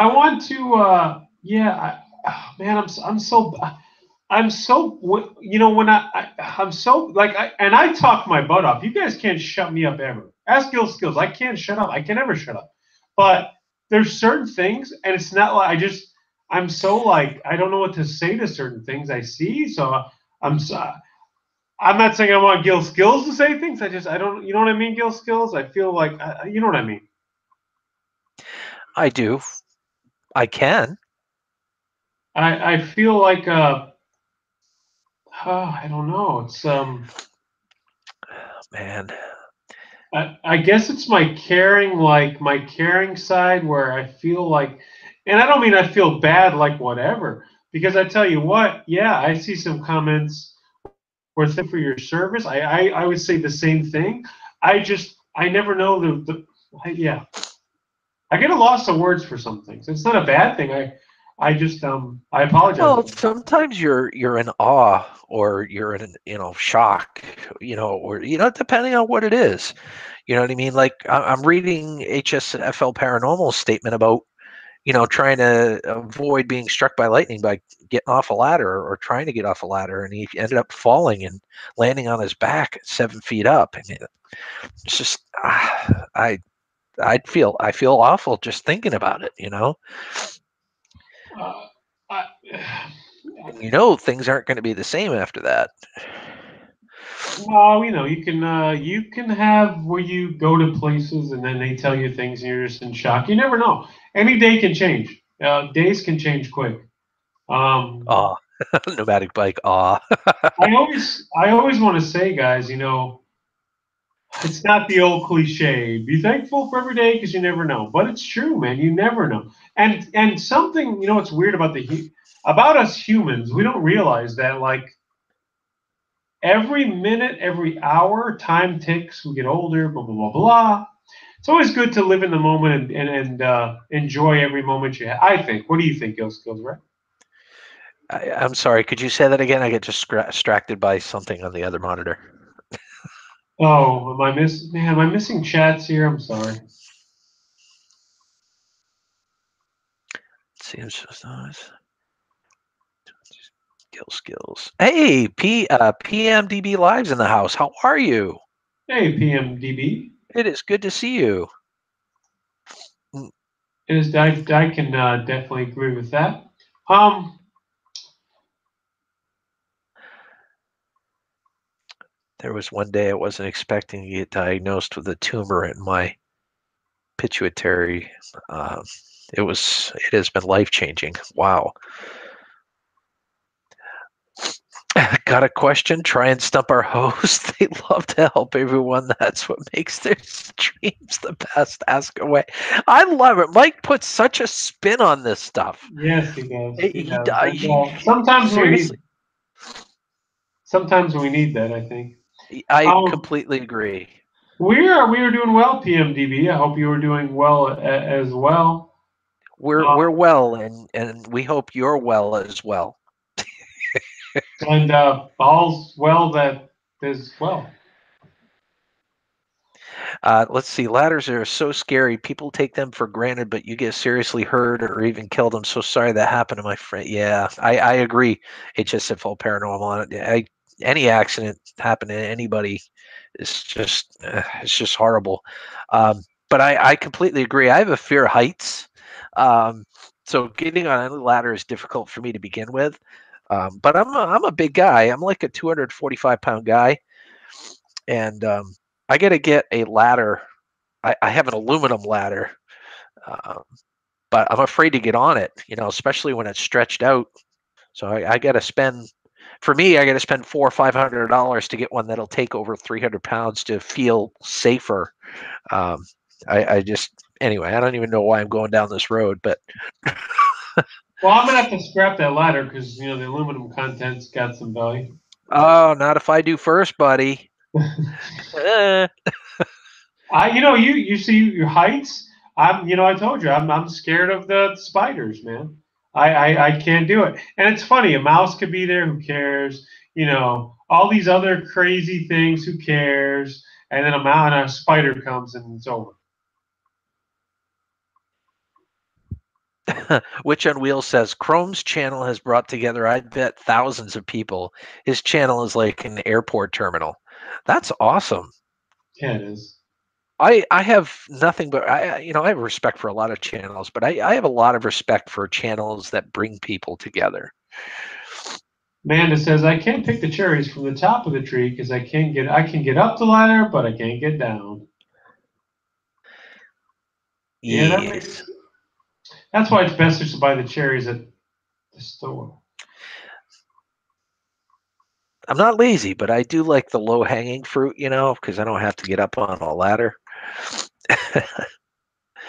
want to, yeah, man, I'm so, when I'm so like, and I talk my butt off. You guys can't shut me up ever. Ask Gil Skillz. I can't shut up. I can never shut up. But there's certain things, and it's not like I'm so like, I don't know what to say to certain things I see. So I'm, so, I'm not saying I want Gil Skillz to say things. I don't, you know what I mean, Gil Skillz? I feel like, you know what I mean? I do. I can. I feel like, I don't know. It's, Man. I guess it's my caring, like my caring side where I feel like, and I don't mean I feel bad, like whatever, because I tell you what, yeah, I see some comments where thank you for your service. I would say the same thing. I never know yeah, I get a loss of words for some things. It's not a bad thing. I just, I apologize. Well, sometimes you're in awe, or you're in, shock, or depending on what it is. You know what I mean? Like I'm reading HSFL Paranormal's statement about, trying to avoid being struck by lightning by getting off a ladder, or trying to get off a ladder, and he ended up falling and landing on his back at 7 feet up. And it's just, I feel awful just thinking about it. Uh, I, And things aren't going to be the same after that. well, you can have where you go to places and then they tell you things and you're just in shock. You never know. Any day can change. Days can change quick. Um, Aw, pneumatic bike. Aw. I always want to say, guys, it's not the old cliche. Be thankful for every day because you never know. But it's true, man. You never know. And something, what's weird about about us humans, we don't realize that like every minute, every hour, time ticks. We get older. Blah blah blah blah. It's always good to live in the moment and enjoy every moment you have. I think. What do you think, Gil Skills? Right? I'm sorry. Could you say that again? I get distracted by something on the other monitor. Oh, am I missing chats here? I'm sorry. Seems so nice. Gil Skills. Hey, PMDB Live's in the house. How are you? Hey, PMDB. It is good to see you. I can definitely agree with that. Um, There was one day I wasn't expecting to get diagnosed with a tumor in my pituitary. Uh, it has been life changing. Wow. Got a question? Try and stump our host. They love to help everyone. That's what makes their streams the best. Ask away. I love it. Mike puts such a spin on this stuff. yes, he does. He He does. does. And, Seriously. sometimes we need that. I think. I Um, completely agree. we are doing well, PMDB. I hope you are doing well as well. We're well, and we hope you're well as well. And all's well that is well. Let's see. Ladders are so scary. People take them for granted, but you get seriously hurt or even killed. I'm so sorry that happened to my friend. Yeah, I agree. HSFL Paranormal. Any accident happen to anybody it's just horrible. But I completely agree. I have a fear of heights. So getting on any ladder is difficult for me to begin with. But I'm a big guy. I'm like a 245-pound guy, and I got to get a ladder. I have an aluminum ladder, uh, but I'm afraid to get on it. Especially when it's stretched out. So I got to spend. For me, I got to spend $400 or $500 to get one that'll take over 300 pounds to feel safer. Um, I just anyway. I don't even know why I'm going down this road, but Well, I'm gonna have to scrap that ladder because the aluminum content's got some value. Oh, not if I do first, buddy. Eh. You see your heights. I told you I'm scared of the spiders, man. I can't do it. And it's funny, a mouse could be there. Who cares? All these other crazy things. Who cares? And then a spider comes and it's over. Witch on Wheels says Chrome's channel has brought together, I bet, thousands of people. His channel is like an airport terminal. That's awesome. Yeah, it is. I have nothing but I have respect for a lot of channels, but I have a lot of respect for channels that bring people together. Amanda says I can't pick the cherries from the top of the tree because I can get up the ladder, but I can't get down. Yeah, Yes. that's why it's best just to buy the cherries at the store. I'm not lazy, but I do like the low hanging fruit, because I don't have to get up on a ladder.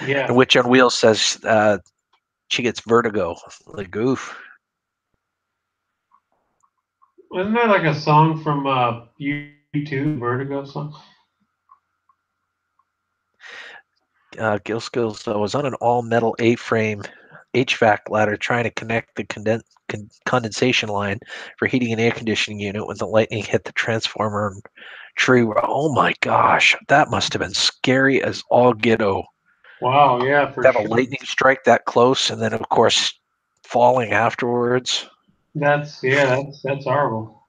Yeah. And Witch on Wheels says she gets vertigo. Like, oof. Wasn't there like a song from U2, Vertigo song? Gil Skillz was on an all-metal A-frame HVAC ladder trying to connect the condensation line for heating and air conditioning unit when the lightning hit the transformer and tree. Oh my gosh, that must have been scary as all get-o. Wow, yeah, for To have a sure. lightning strike that close and then, of course, falling afterwards. That's horrible.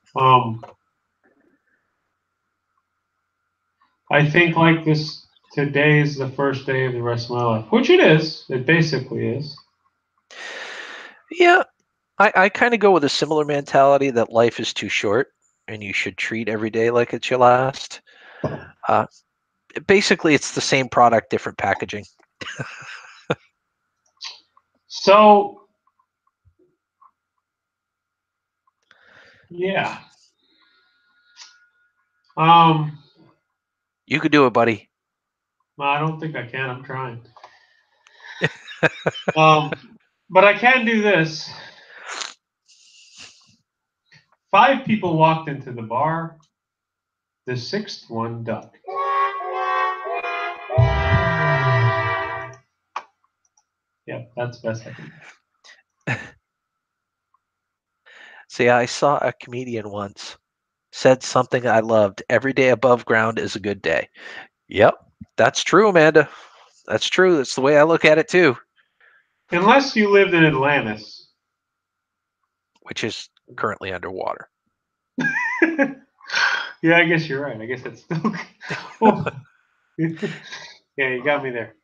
I think like this today is the first day of the rest of my life, which it is. It basically is. Yeah, I kind of go with a similar mentality that life is too short and you should treat every day like it's your last. Uh, Basically, it's the same product, different packaging. So yeah. Um, You could do it, buddy. I don't think I can. I'm trying. But I can do this. 5 people walked into the bar. The 6th one ducked. Yeah, that's the best I can do. See, I saw a comedian once said something I loved. Every day above ground is a good day. Yep, that's true, Amanda. That's true. That's the way I look at it too, Unless you lived in Atlantis. which is currently underwater. Yeah, I guess you're right. I guess that's still. Oh. Yeah, you got me there.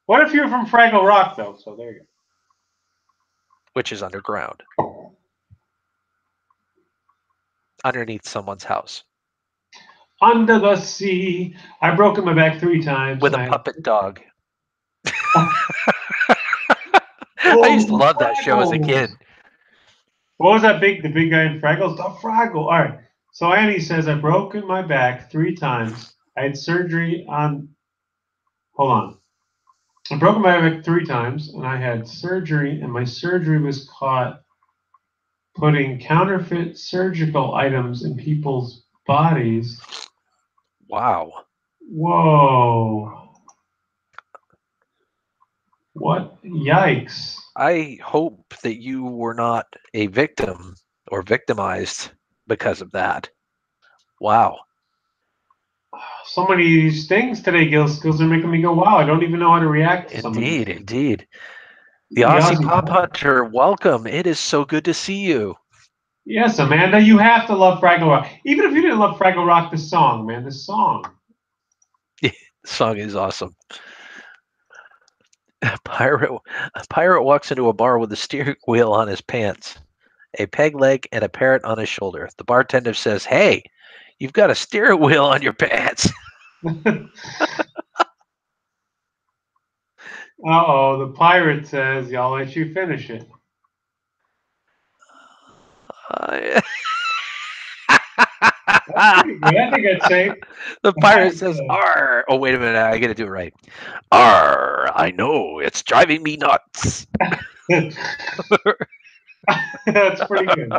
What if you're from Fraggle Rock, though? So there you Which is underground, go. underneath someone's house, Under the sea. I've broken my back 3 times. with And a puppet dog. oh, I used to the love that show as a Fraggles. kid. What was the big guy in Fraggles? The Fraggle. All right. So Annie says, I've broken my back 3 times. I had surgery on. Hold on. I broke my back 3 times, and I had surgery, and my surgery was caught putting counterfeit surgical items in people's bodies. Wow. Whoa. What? Yikes. I hope that you were not a victim or victimized because of that. Wow. So many of these things today, Gil Skillz, are making me go, wow, I don't even know how to react to some of these Indeed, things. indeed. The The Aussie Aussie Pop Pop. Hunter, welcome. It is so good to see you. Yes, Amanda, you have to love Fraggle Rock. Even if you didn't love Fraggle Rock, the song, man, the song. The song is awesome. A pirate walks into a bar with a steering wheel on his pants, a peg leg, and a parrot on his shoulder. The bartender says, "Hey, you've got a steering wheel on your pants." Uh-oh, the pirate says, I'll let you finish it. Uh, That's pretty good. I think I'd say. The pirate says, "Arr!" Oh, wait a minute. I got to do it right. "Arr! I know. It's driving me nuts." That's pretty good.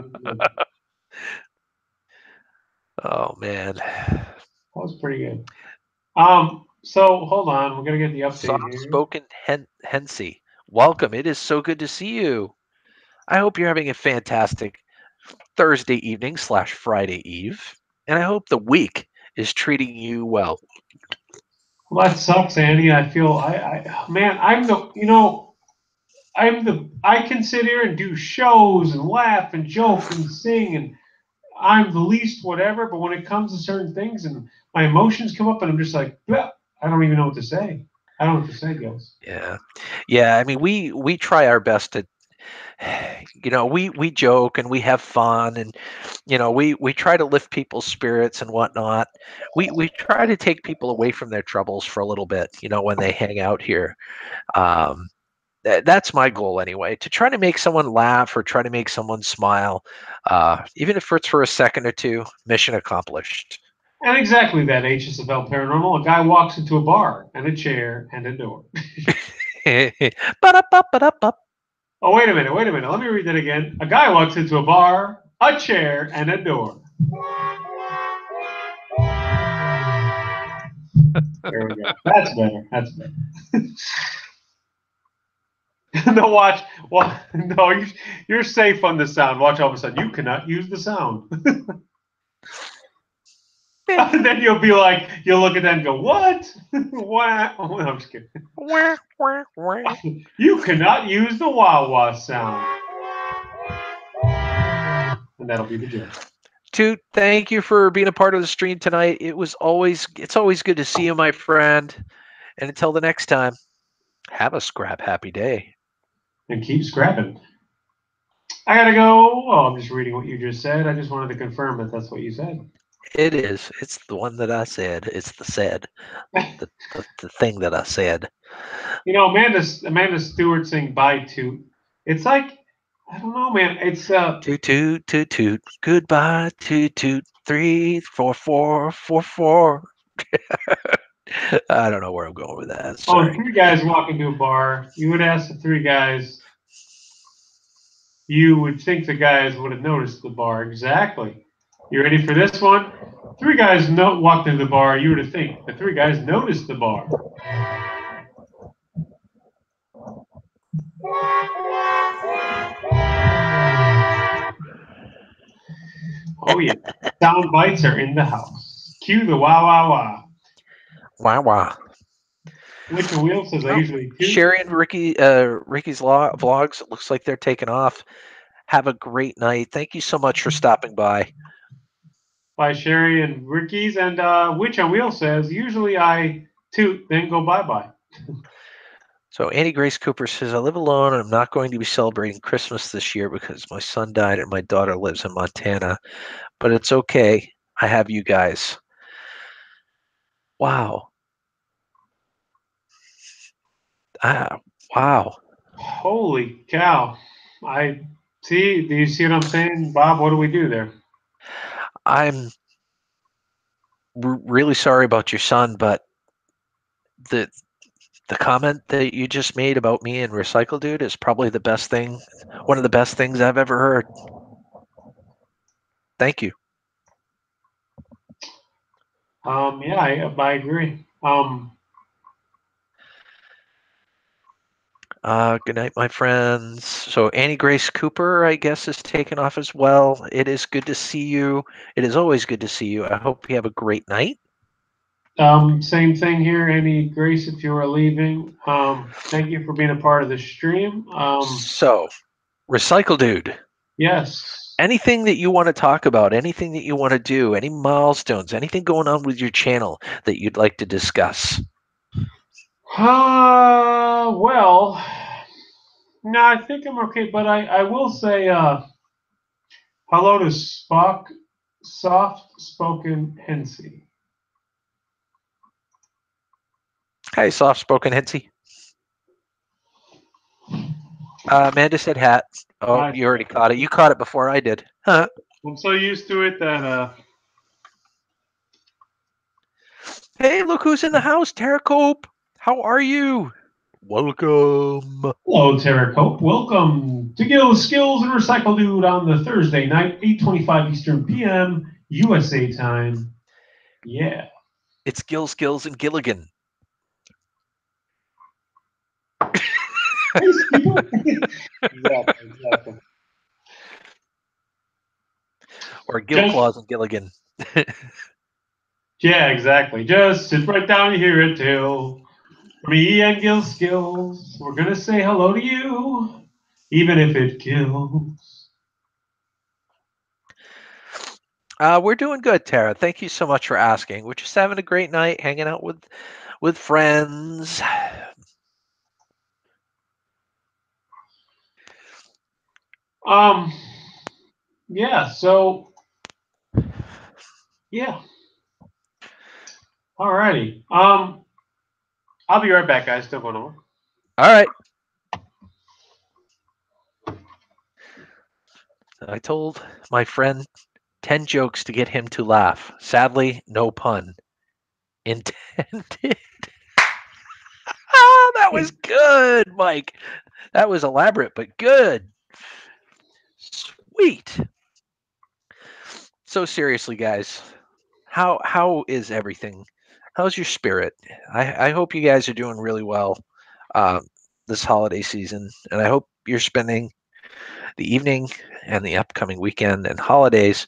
Oh man. That was pretty good. So hold on, we're gonna get the update Soft here. spoken Hensey. Welcome. It is so good to see you. I hope you're having a fantastic Thursday evening / Friday Eve. And I hope the week is treating you well. Well, that sucks, Andy. I feel man, I'm the I can sit here and do shows and laugh and joke and sing and I'm the least whatever, but when it comes to certain things and my emotions come up and I'm just like, "Bleh," I don't even know what to say. I don't know what to say, guys. Yeah. Yeah, I mean we try our best to we joke and we have fun, and we try to lift people's spirits and whatnot. We try to take people away from their troubles for a little bit, when they hang out here. Um that's my goal anyway, to try to make someone laugh or try to make someone smile, even if it's for a second or two. Mission accomplished. And exactly that, HSFL Paranormal. A guy walks into a bar and a chair and a door. Ba-da-ba-ba-da-ba. Oh, wait a minute, wait a minute. Let me read that again. A guy walks into a bar, a chair, and a door. There we go. That's better. That's better. No, watch. Well, no, you're safe on the sound. Watch all of a sudden. You cannot use the sound. And then you'll be like, you'll look at that and go, what? What? Oh, no, I'm just kidding. Wah, wah, wah. You cannot use the wah wah sound. And that'll be the joke. Toot, thank you for being a part of the stream tonight. It's always good to see you, my friend. And until the next time, have a scrap happy day. And keep scrapping. I gotta go. Oh, I'm just reading what you just said. I just wanted to confirm that that's what you said. It is. It's the one that I said. It's the said. The thing that I said. Amanda Stewart saying bye to. It's like I don't know, man. It's Toot toot toot toot. Goodbye toot toot. 3 4 4 4 4. I don't know where I'm going with that. Sorry. three guys walk into a bar. You would ask the three guys. You would think the guys would have noticed the bar exactly. You ready for this one? Three guys walked into the bar. You would have think the three guys noticed the bar. Oh yeah, sound bites are in the house. Cue the wah wah wah. Wah wah. Which wheel says I Well, usually do. Sherry and Ricky's vlogs. It looks like they're taking off. Have a great night. Thank you so much for stopping by. By Sherry and Ricky's, and Witch on Wheel says usually I toot then go bye bye. So Annie Grace Cooper says, I live alone and I'm not going to be celebrating Christmas this year because my son died and my daughter lives in Montana. But it's okay. I have you guys. Wow. Wow. Holy cow! I see. Do you see what I'm saying, Bob? What do we do there? I'm really sorry about your son, but the the comment that you just made about me and Recycle Dude is probably the best thing, one of the best things I've ever heard. Thank you. Yeah, I agree. Good night, my friends. So Annie Grace Cooper, I guess, is taken off as well. It is good to see you. It is always good to see you. I hope you have a great night. Same thing here, Annie Grace. If you are leaving, thank you for being a part of the stream. So, Recycle Dude, Yes. anything that you want to talk about, anything that you want to do, any milestones, anything going on with your channel that you'd like to discuss? Well, no, I think I'm okay, but I will say hello to Spock, soft spoken Hensey. Hey, soft-spoken Hensy. Amanda said hat. Oh, you already caught it. You caught it before I did. Huh. I'm so used to it that Hey, look who's in the house, Tara Cope. How are you? Welcome. Hello, Tara Cope. Welcome to Gil Skillz and Recycle Dude on the Thursday night, 8:25 Eastern PM, USA time. Yeah. It's Gil Skillz and Gilligan. Hey, Steve. Exactly. Or Gil Just, Claus and Gilligan. yeah, exactly. Just sit right down and hear it till me and Gil Skillz. We're going to say hello to you, even if it kills. We're doing good, Tara. Thank you so much for asking. We're just having a great night, hanging out with friends. Um, yeah, so, yeah. Alrighty. I'll be right back, guys. Still going over. All right. I told my friend 10 jokes to get him to laugh. Sadly, no pun intended. That was good, Mike. That was elaborate, but good. Sweet. So seriously, guys, how is everything? How's your spirit? I hope you guys are doing really well uh, this holiday season, and I hope you're spending the evening and the upcoming weekend and holidays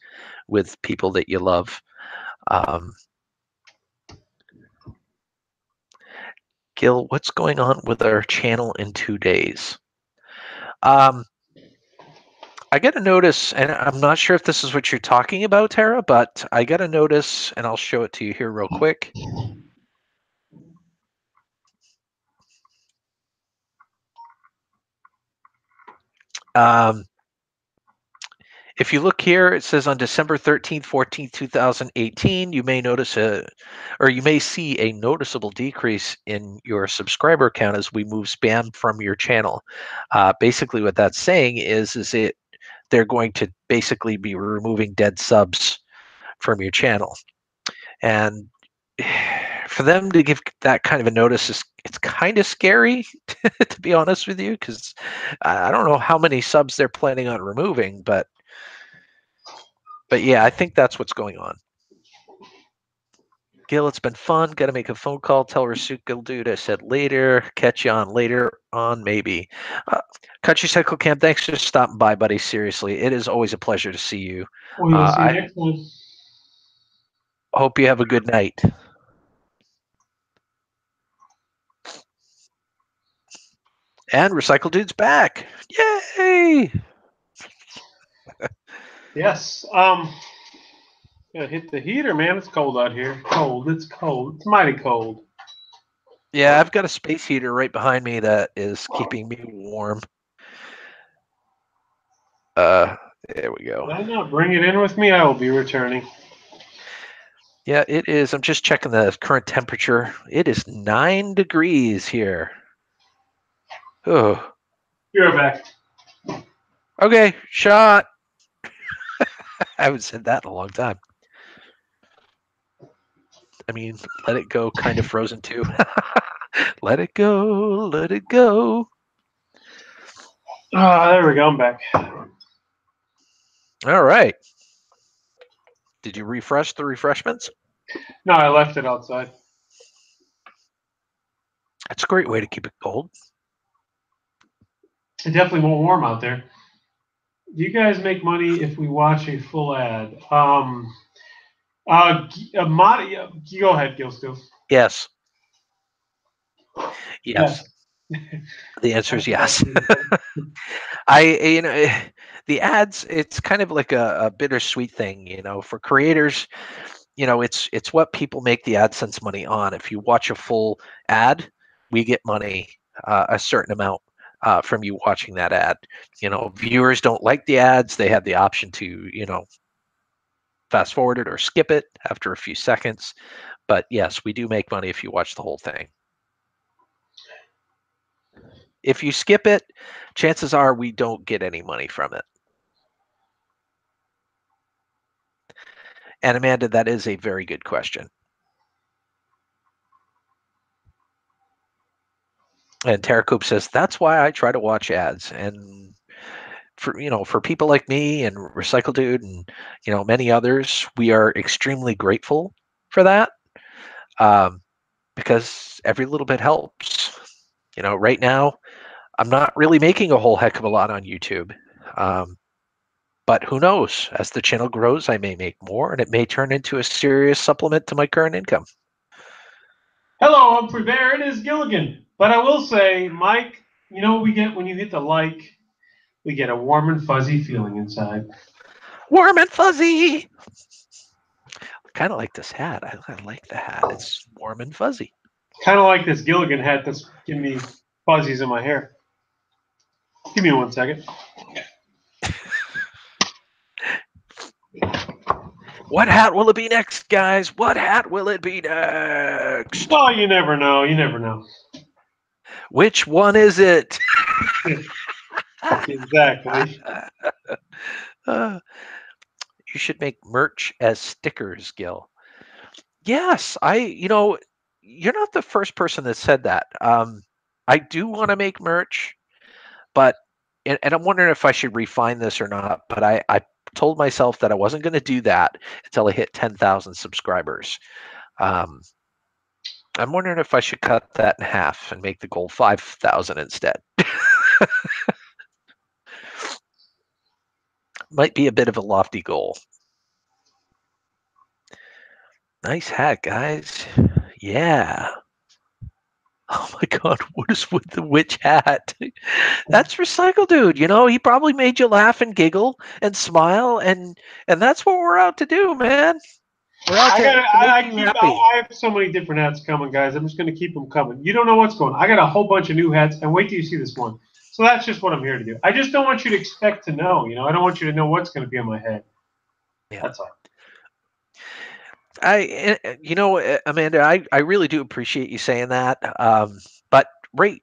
with people that you love. Um, Gil, what's going on with our channel in 2 days? Um, I got a notice, and I'm not sure if this is what you're talking about, Tara, but I got a notice, and I'll show it to you here real quick. Um, if you look here, it says on December 13th, 14th, 2018, you may notice or you may see a noticeable decrease in your subscriber count as we move spam from your channel. Basically, what that's saying is they're going to basically be removing dead subs from your channel. And for them to give that kind of a notice it's kind of scary, to be honest with you, because I don't know how many subs they're planning on removing, but yeah, I think that's what's going on. Gil, it's been fun. Got to make a phone call. Tell Rasuka, dude, I said later. Catch you on later on, maybe. Country Cycle Camp, thanks for stopping by, buddy. Seriously, it is always a pleasure to see you. We will see you I next time. hope you have a good night. And Recycle Dude's back. Yay! Yes. Gotta hit the heater, man. It's cold out here. Cold. It's cold. It's mighty cold. Yeah, I've got a space heater right behind me that is keeping me warm. There we go. Did I not bring it in with me? I will be returning. Yeah, it is. I'm just checking the current temperature. It is 9 degrees here. Oh, You're back. okay, shot. I haven't said that in a long time. I mean, let it go, kind of frozen too. Let it go, let it go. There we go. I'm back. All right. Did you refresh the refreshments? No, I left it outside. That's a great way to keep it cold. It definitely won't warm out there. Do you guys make money if we watch a full ad? Go ahead, Gil Skillz. Yes. Yes. Yes. The answer is yes. The ads, it's kind of like a bittersweet thing, for creators. It's what people make the AdSense money on. If you watch a full ad, we get money, a certain amount, from you watching that ad. Viewers don't like the ads, they have the option to fast forward it or skip it after a few seconds. But yes, we do make money if you watch the whole thing. If you skip it, chances are we don't get any money from it. And Amanda, that is a very good question. And Terracoop says that's why I try to watch ads. And for people like me and Recycle Dude and many others, we are extremely grateful for that, because every little bit helps. Right now I'm not really making a whole heck of a lot on YouTube. Um, but who knows? As the channel grows, I may make more, and it may turn into a serious supplement to my current income. Hello, Humphrey Bear. It is Gilligan. But I will say, Mike, you know what we get when you hit the like? We get a warm and fuzzy feeling inside. Warm and fuzzy. I kind of like this hat. I like the hat. It's warm and fuzzy. Kind of like this Gilligan hat that's giving me fuzzies in my hair. Give me 1 second. What hat will it be next, guys? What hat will it be next? Well, you never know. You never know. Which one is it? Exactly. Uh, you should make merch as stickers, Gil. Yes, you're not the first person that said that. I do want to make merch, but and I'm wondering if I should refine this or not. But I told myself that I wasn't going to do that until I hit 10,000 subscribers. Um, I'm wondering if I should cut that in half and make the goal 5,000 instead. Might be a bit of a lofty goal. Nice hat, guys. Yeah. Oh my God, what is with the witch hat? That's Recycle Dude. He probably made you laugh and giggle and smile, and that's what we're out to do, man. We're out to make you happy. I have so many different hats coming, guys. I'm just going to keep them coming. You don't know what's going on. I got a whole bunch of new hats, and wait till you see this one. So that's just what I'm here to do. I just don't want you to expect to know. I don't want you to know what's going to be on my head. Yeah. That's all. Amanda, I really do appreciate you saying that. But right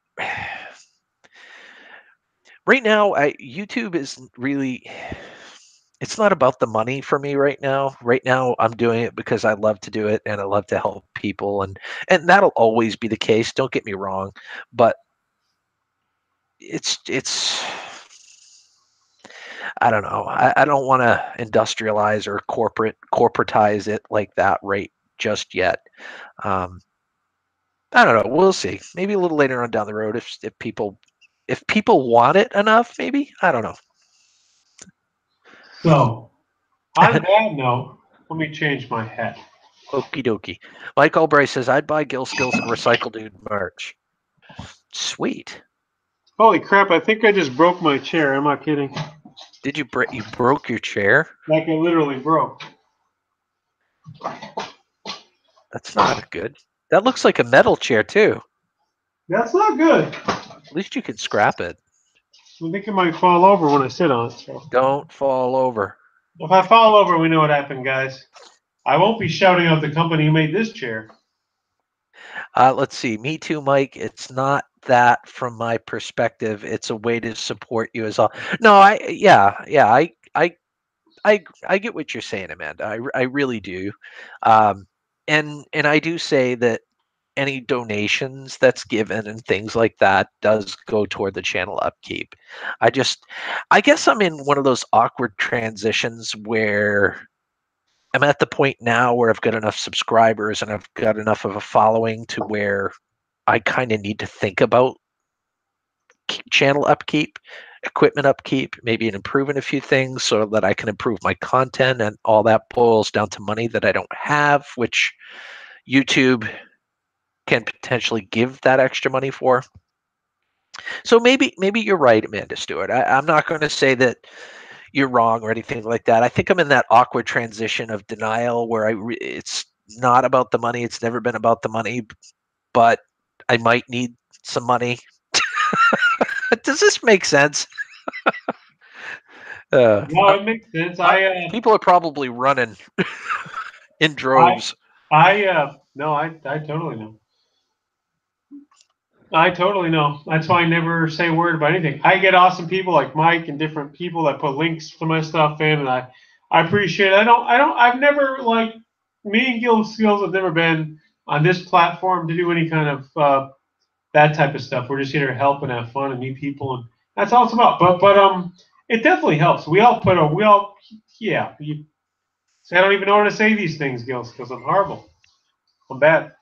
now, YouTube is really, it's not about the money for me right now. Right now, I'm doing it because I love to do it and I love to help people, and that'll always be the case. Don't get me wrong, but it's I don't know. I don't want to industrialize or corporatize it like that right just yet. Um, I don't know. We'll see. Maybe a little later on down the road, if people want it enough, maybe. I don't know. So, on that note, let me change my hat. Okie dokie. Mike Albright says I'd buy Gil Skillz and Recycle Dude merch. Sweet. Holy crap! I think I just broke my chair. I'm not kidding. Did you break? You broke your chair? Like it literally broke. That's not good. That looks like a metal chair too. That's not good. At least you can scrap it. I think it might fall over when I sit on it. So. Don't fall over. If I fall over, we know what happened, guys. I won't be shouting out the company who made this chair. Let's see. Me too, Mike. It's not that from my perspective. It's a way to support you as well. No, I get what you're saying, Amanda. I really do. And I do say that any donations that's given and things like that does go toward the channel upkeep. I guess I'm in one of those awkward transitions where I'm at the point now where I've got enough subscribers and I've got enough of a following to where I kind of need to think about channel upkeep, equipment upkeep, maybe improving a few things so that I can improve my content, and all that boils down to money that I don't have, which YouTube can potentially give that extra money for. So maybe you're right, Amanda Stewart. I'm not going to say that you're wrong or anything like that. I think I'm in that awkward transition of denial where it's not about the money. It's never been about the money, but I might need some money. Does this make sense? No, it makes sense. People are probably running in droves. No, I totally know. I totally know. That's why I never say a word about anything. I get awesome people like Mike and different people that put links to my stuff in, and I appreciate it. I've never, like, me and Gil Skillz have never been on this platform to do any kind of that type of stuff. We're just here to help and have fun and meet people, and that's all it's about. But it definitely helps. Yeah. See, I don't even know how to say these things, Gil, because I'm horrible. I'm bad.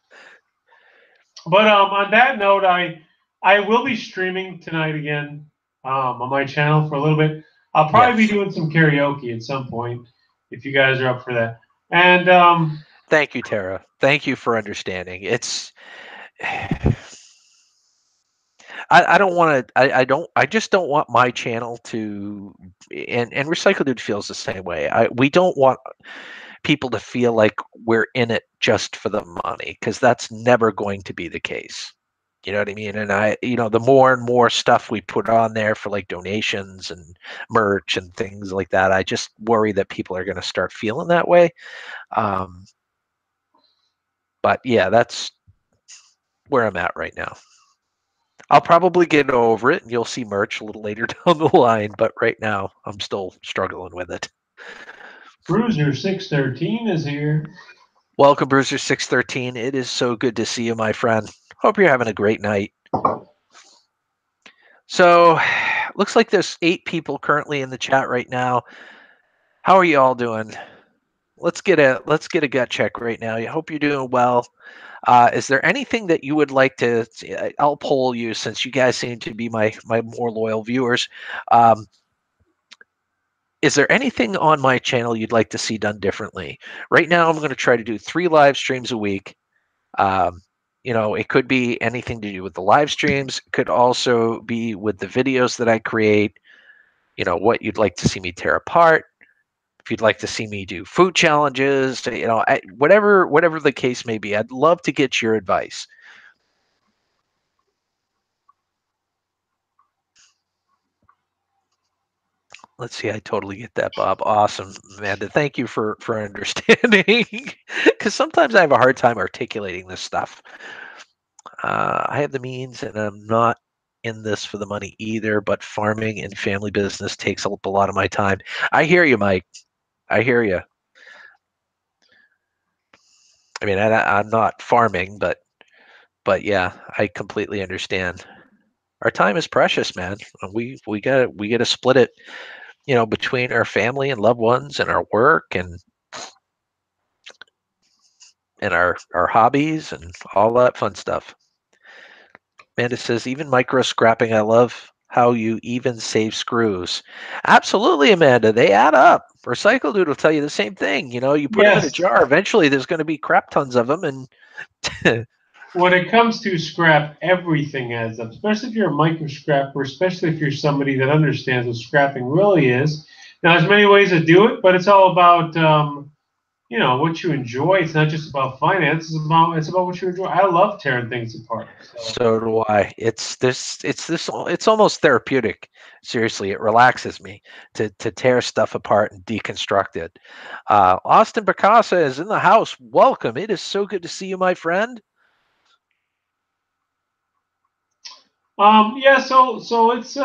But on that note, I will be streaming tonight again on my channel for a little bit. I'll probably be Yes. doing some karaoke at some point if you guys are up for that. And Thank you, Tara. Thank you for understanding. It's I don't want to I just don't want my channel to and Recycle Dude feels the same way. We don't want people to feel like we're in it just for the money because that's never going to be the case. You know what I mean? And the more and more stuff we put on there for like donations and merch and things like that, I just worry that people are going to start feeling that way. Um, but yeah, that's where I'm at right now. I'll probably get over it and you'll see merch a little later down the line, but right now I'm still struggling with it. Bruiser 613 is here. Welcome, Bruiser 613. It is so good to see you, my friend. Hope you're having a great night. So, looks like there's 8 people currently in the chat right now. How are you all doing? Let's get a gut check right now. I hope you're doing well. Is there anything that you would like to? I'll poll you since you guys seem to be my more loyal viewers. Um, is there anything on my channel you'd like to see done differently? Right now, I'm going to try to do 3 live streams a week. Um, it could be anything to do with the live streams. It could also be with the videos that I create. What you'd like to see me tear apart. If you'd like to see me do food challenges, whatever the case may be, I'd love to get your advice. Let's see. I totally get that, Bob. Awesome, Amanda. Thank you for understanding. Because sometimes I have a hard time articulating this stuff. I have the means, and I'm not in this for the money either. But farming and family business takes up a lot of my time. I hear you, Mike. I hear you. I mean, I'm not farming, but yeah, I completely understand. Our time is precious, man. We got to split it, between our family and loved ones and our work and our hobbies and all that fun stuff. Amanda says, even micro scrapping, I love how you even save screws. Absolutely, Amanda. They add up. Recycle Dude will tell you the same thing. You put them in a Yes, jar. Eventually, there's going to be crap tons of them. And when it comes to scrap, everything adds up, especially if you're a micro scrapper, especially if you're somebody that understands what scrapping really is. Now, there's many ways to do it, but it's all about what you enjoy. It's not just about finance. It's about what you enjoy. I love tearing things apart. So so do I. It's almost therapeutic. Seriously, it relaxes me to tear stuff apart and deconstruct it. Austin Bacasa is in the house. Welcome. It is so good to see you, my friend. yeah, so it's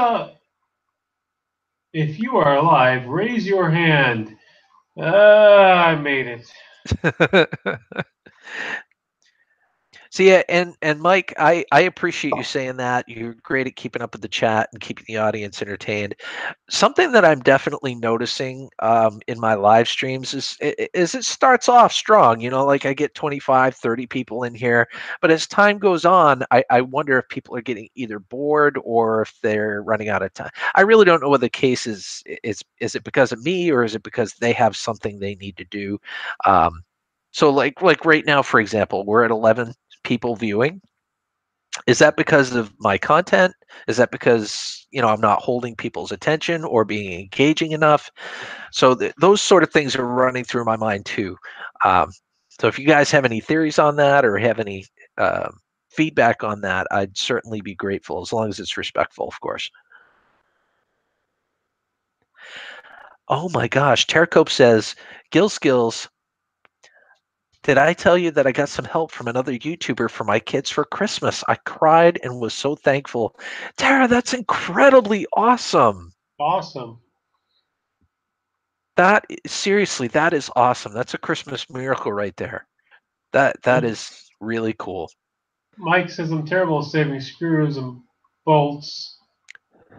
if you are alive, raise your hand. I made it. So yeah, and Mike, I appreciate you saying that. You're great at keeping up with the chat and keeping the audience entertained. Something that I'm definitely noticing in my live streams is it starts off strong. Like I get 25, 30 people in here, but as time goes on, I wonder if people are getting either bored or if they're running out of time. I really don't know what the case is. Is it because of me or is it because they have something they need to do? Um, so like right now, for example, we're at 11 people viewing. Is that because of my content? Is that because I'm not holding people's attention or being engaging enough? So those sort of things are running through my mind too. Um, so if you guys have any theories on that or have any feedback on that, I'd certainly be grateful as long as it's respectful, of course. Oh my gosh, Terracope says, Gil Skillz, did I tell you that I got some help from another YouTuber for my kids for Christmas? I cried and was so thankful. Tara, that's incredibly awesome. Awesome. Seriously, that is awesome. That's a Christmas miracle right there. That is really cool. Mike says I'm terrible at saving screws and bolts,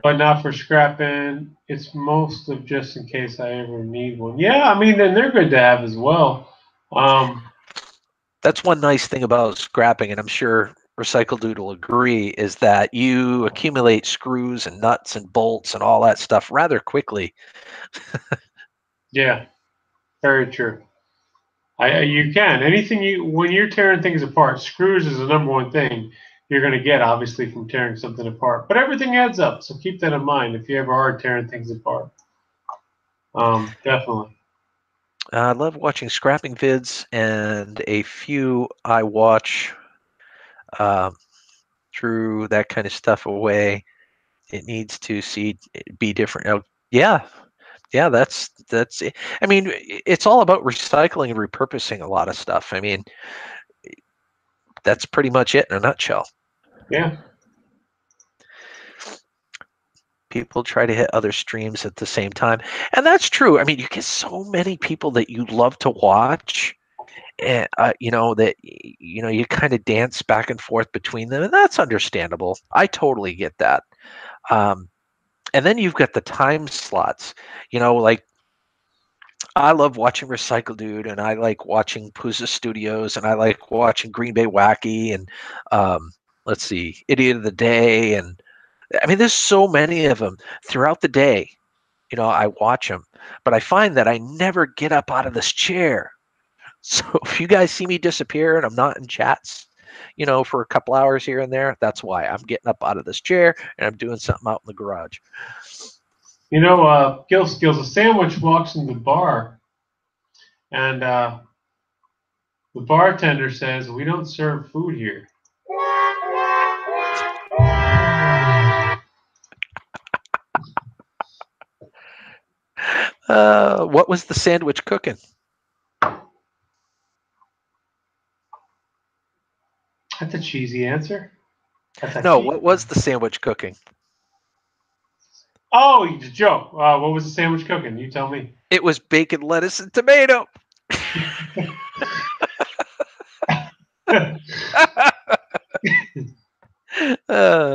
but not for scrapping. It's most of just in case I ever need one. Yeah, I mean, then they're good to have as well. That's one nice thing about scrapping, and I'm sure Recycle Dude will agree, is that you accumulate screws and nuts and bolts and all that stuff rather quickly. Yeah, very true. You can anything you when you're tearing things apart. Screws is the number one thing you're going to get, obviously, from tearing something apart. But everything adds up, so keep that in mind if you ever are tearing things apart. Definitely. I love watching scrapping vids, and a few I watch um, through that kind of stuff away. It needs to be different. Oh, yeah, yeah, that's it. I mean, it's all about recycling and repurposing a lot of stuff. I mean, that's pretty much it in a nutshell. Yeah. People try to hit other streams at the same time, and that's true. I mean, you get so many people that you love to watch, and that you kind of dance back and forth between them, and that's understandable. I totally get that. Um, and then you've got the time slots. Like I love watching Recycle Dude, and I like watching Puza Studios, and I like watching Green Bay Wacky, and um, let's see, Idiot of the Day, and I mean, there's so many of them throughout the day. I watch them, but I find that I never get up out of this chair. So if you guys see me disappear and I'm not in chats, for a couple hours here and there, that's why I'm getting up out of this chair and I'm doing something out in the garage. Gil Skillz, a sandwich walks in the bar, and the bartender says, "We don't serve food here." What was the sandwich cooking? That's a cheesy answer. That's a No, cheesy. what was the sandwich cooking? Oh, it's a joke. What was the sandwich cooking? You tell me. It was bacon, lettuce, and tomato.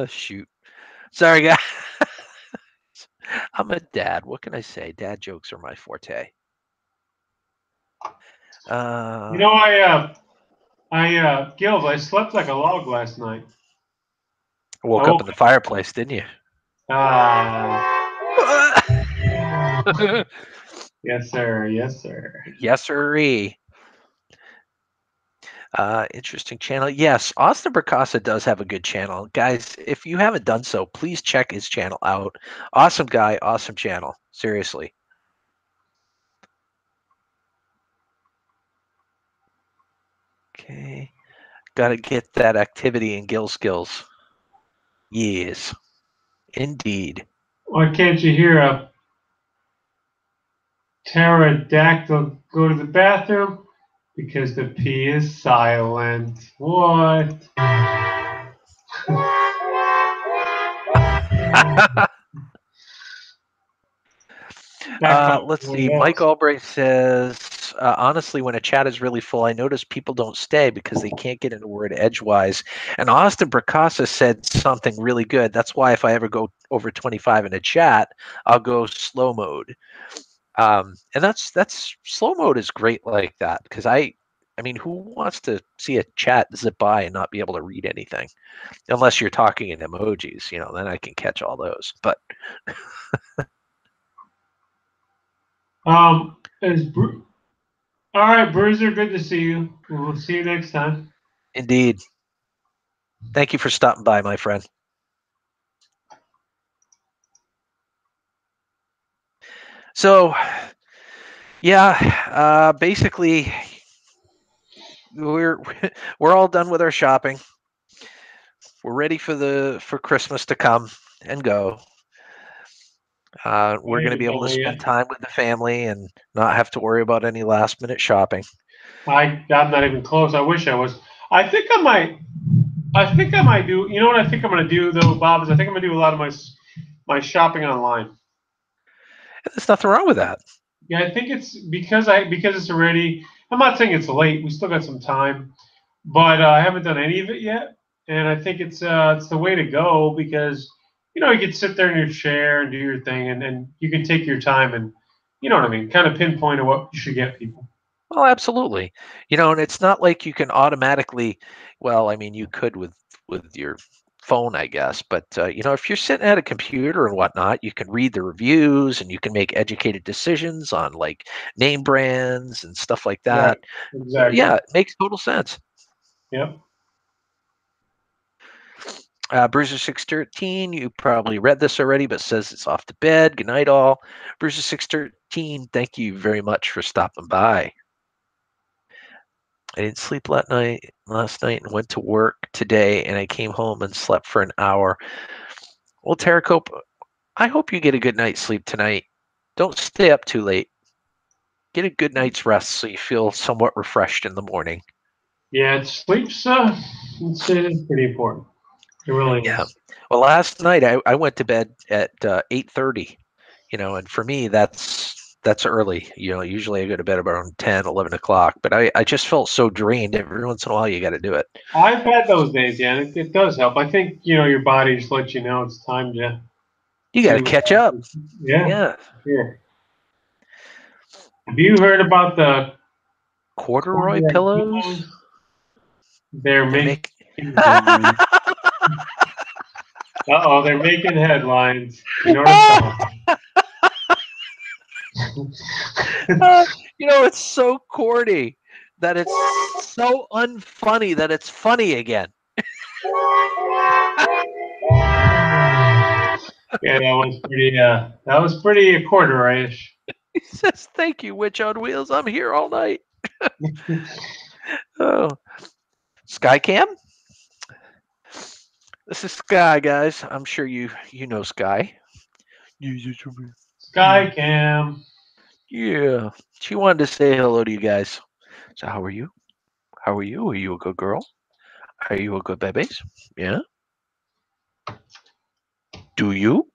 Shoot. Sorry, guys. I'm a dad. What can I say? Dad jokes are my forte. Gills, I slept like a log last night. I Woke up woke in the fireplace, didn't you? Yes, sir. Yes, sir. Yes, sir. Interesting channel. Yes, Austin Bracasa does have a good channel. Guys, if you haven't done so, please check his channel out. Awesome guy, awesome channel. Seriously. Okay. Got to get that activity in Gil Skillz. Yes, indeed. Why can't you hear a pterodactyl go to the bathroom? Because the P is silent. What? Let's see. Mike Albright says, honestly, when a chat is really full, I notice people don't stay because they can't get into a word edgewise. And Austin Bracasa said something really good. That's why if I ever go over 25 in a chat, I'll go slow mode. And that's slow mode is great like that because I mean, who wants to see a chat zip by and not be able to read anything? Unless you're talking in emojis, then I can catch all those. But All right, Bruiser, good to see you. We'll see you next time. indeed. Thank you for stopping by, my friend. So, yeah, basically, we're we're all done with our shopping. We're ready for Christmas to come and go. We're going to be able to spend time with the family and not have to worry about any last minute shopping. I'm not even close. I wish I was. I think I might. I think I might do. You know what I think I'm going to do though, Bob? Is I think I'm going to do a lot of my shopping online. There's nothing wrong with that. Yeah, I think it's because it's already. I'm not saying it's late. We still got some time, but I haven't done any of it yet. and I think it's the way to go because you can sit there in your chair and do your thing, and you can take your time and you know what I mean, kind of pinpoint what you should get people. Oh, absolutely. And it's not like you can automatically, well, I mean, you could with your phone, I guess, but if you're sitting at a computer and whatnot, you can read the reviews and you can make educated decisions on like name brands and stuff like Right. that. So Exactly. yeah, it makes total sense. Yep. Bruiser613, you probably read this already, but says it's off to bed. Good night, all. Bruiser613, thank you very much for stopping by. I didn't sleep last night and went to work today, and I came home and slept for an hour. Well, Terracope, I hope you get a good night's sleep tonight. Don't stay up too late. Get a good night's rest so you feel somewhat refreshed in the morning. Yeah, sleep's it is pretty important. It really Yeah. is. Well, last night I went to bed at 8:30. And for me that's early. Usually I go to bed around 10, 11 o'clock, but I just felt so drained. Every once in a while you got to do it. I've had those days, yeah, and it does help. I think your body just lets you know it's time You got to to catch up. yeah, Yeah. sure. Have you heard about the Corduroy corduroy pillows. pillows? They're They making make headlines. Uh-oh, they're making headlines. You know what I'm talking about. it's so corny that it's so unfunny that it's funny again. Yeah, that was pretty corduroy-ish. He says, "Thank you, Witch on Wheels. I'm here all night." Oh, Skycam. This is Sky, guys. I'm sure you know Sky. Skycam. Yeah, she wanted to say hello to you guys. So how are you? How are you? Are you a good girl? Are you a good baby? Yeah. Do you?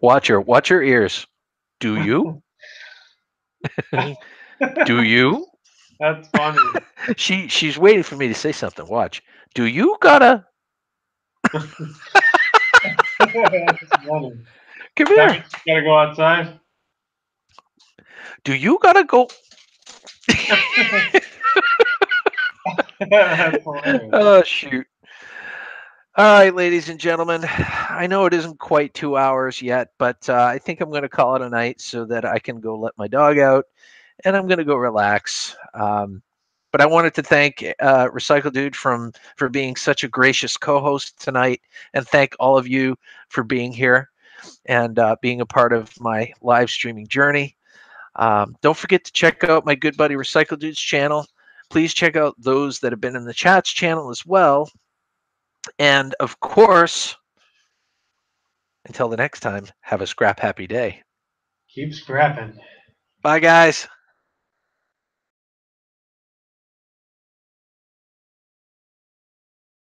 Watch her. Watch her ears. Do you? Do you? That's funny. She's waiting for me to say something. Watch. Do you gotta That's funny. come That here? means you gotta go outside. Do you gotta go? That's hilarious. Oh shoot! All right, ladies and gentlemen. I know it isn't quite 2 hours yet, but I think I'm going to call it a night so that I can go let my dog out, and I'm going to go relax. But I wanted to thank Recycle Dude for being such a gracious co-host tonight, and thank all of you for being here and being a part of my live streaming journey. Don't forget to check out my good buddy Recycle Dude's channel. Please check out those that have been in the chats channel as well. And of course, until the next time, have a scrap happy day. Keep scrapping. Bye, guys.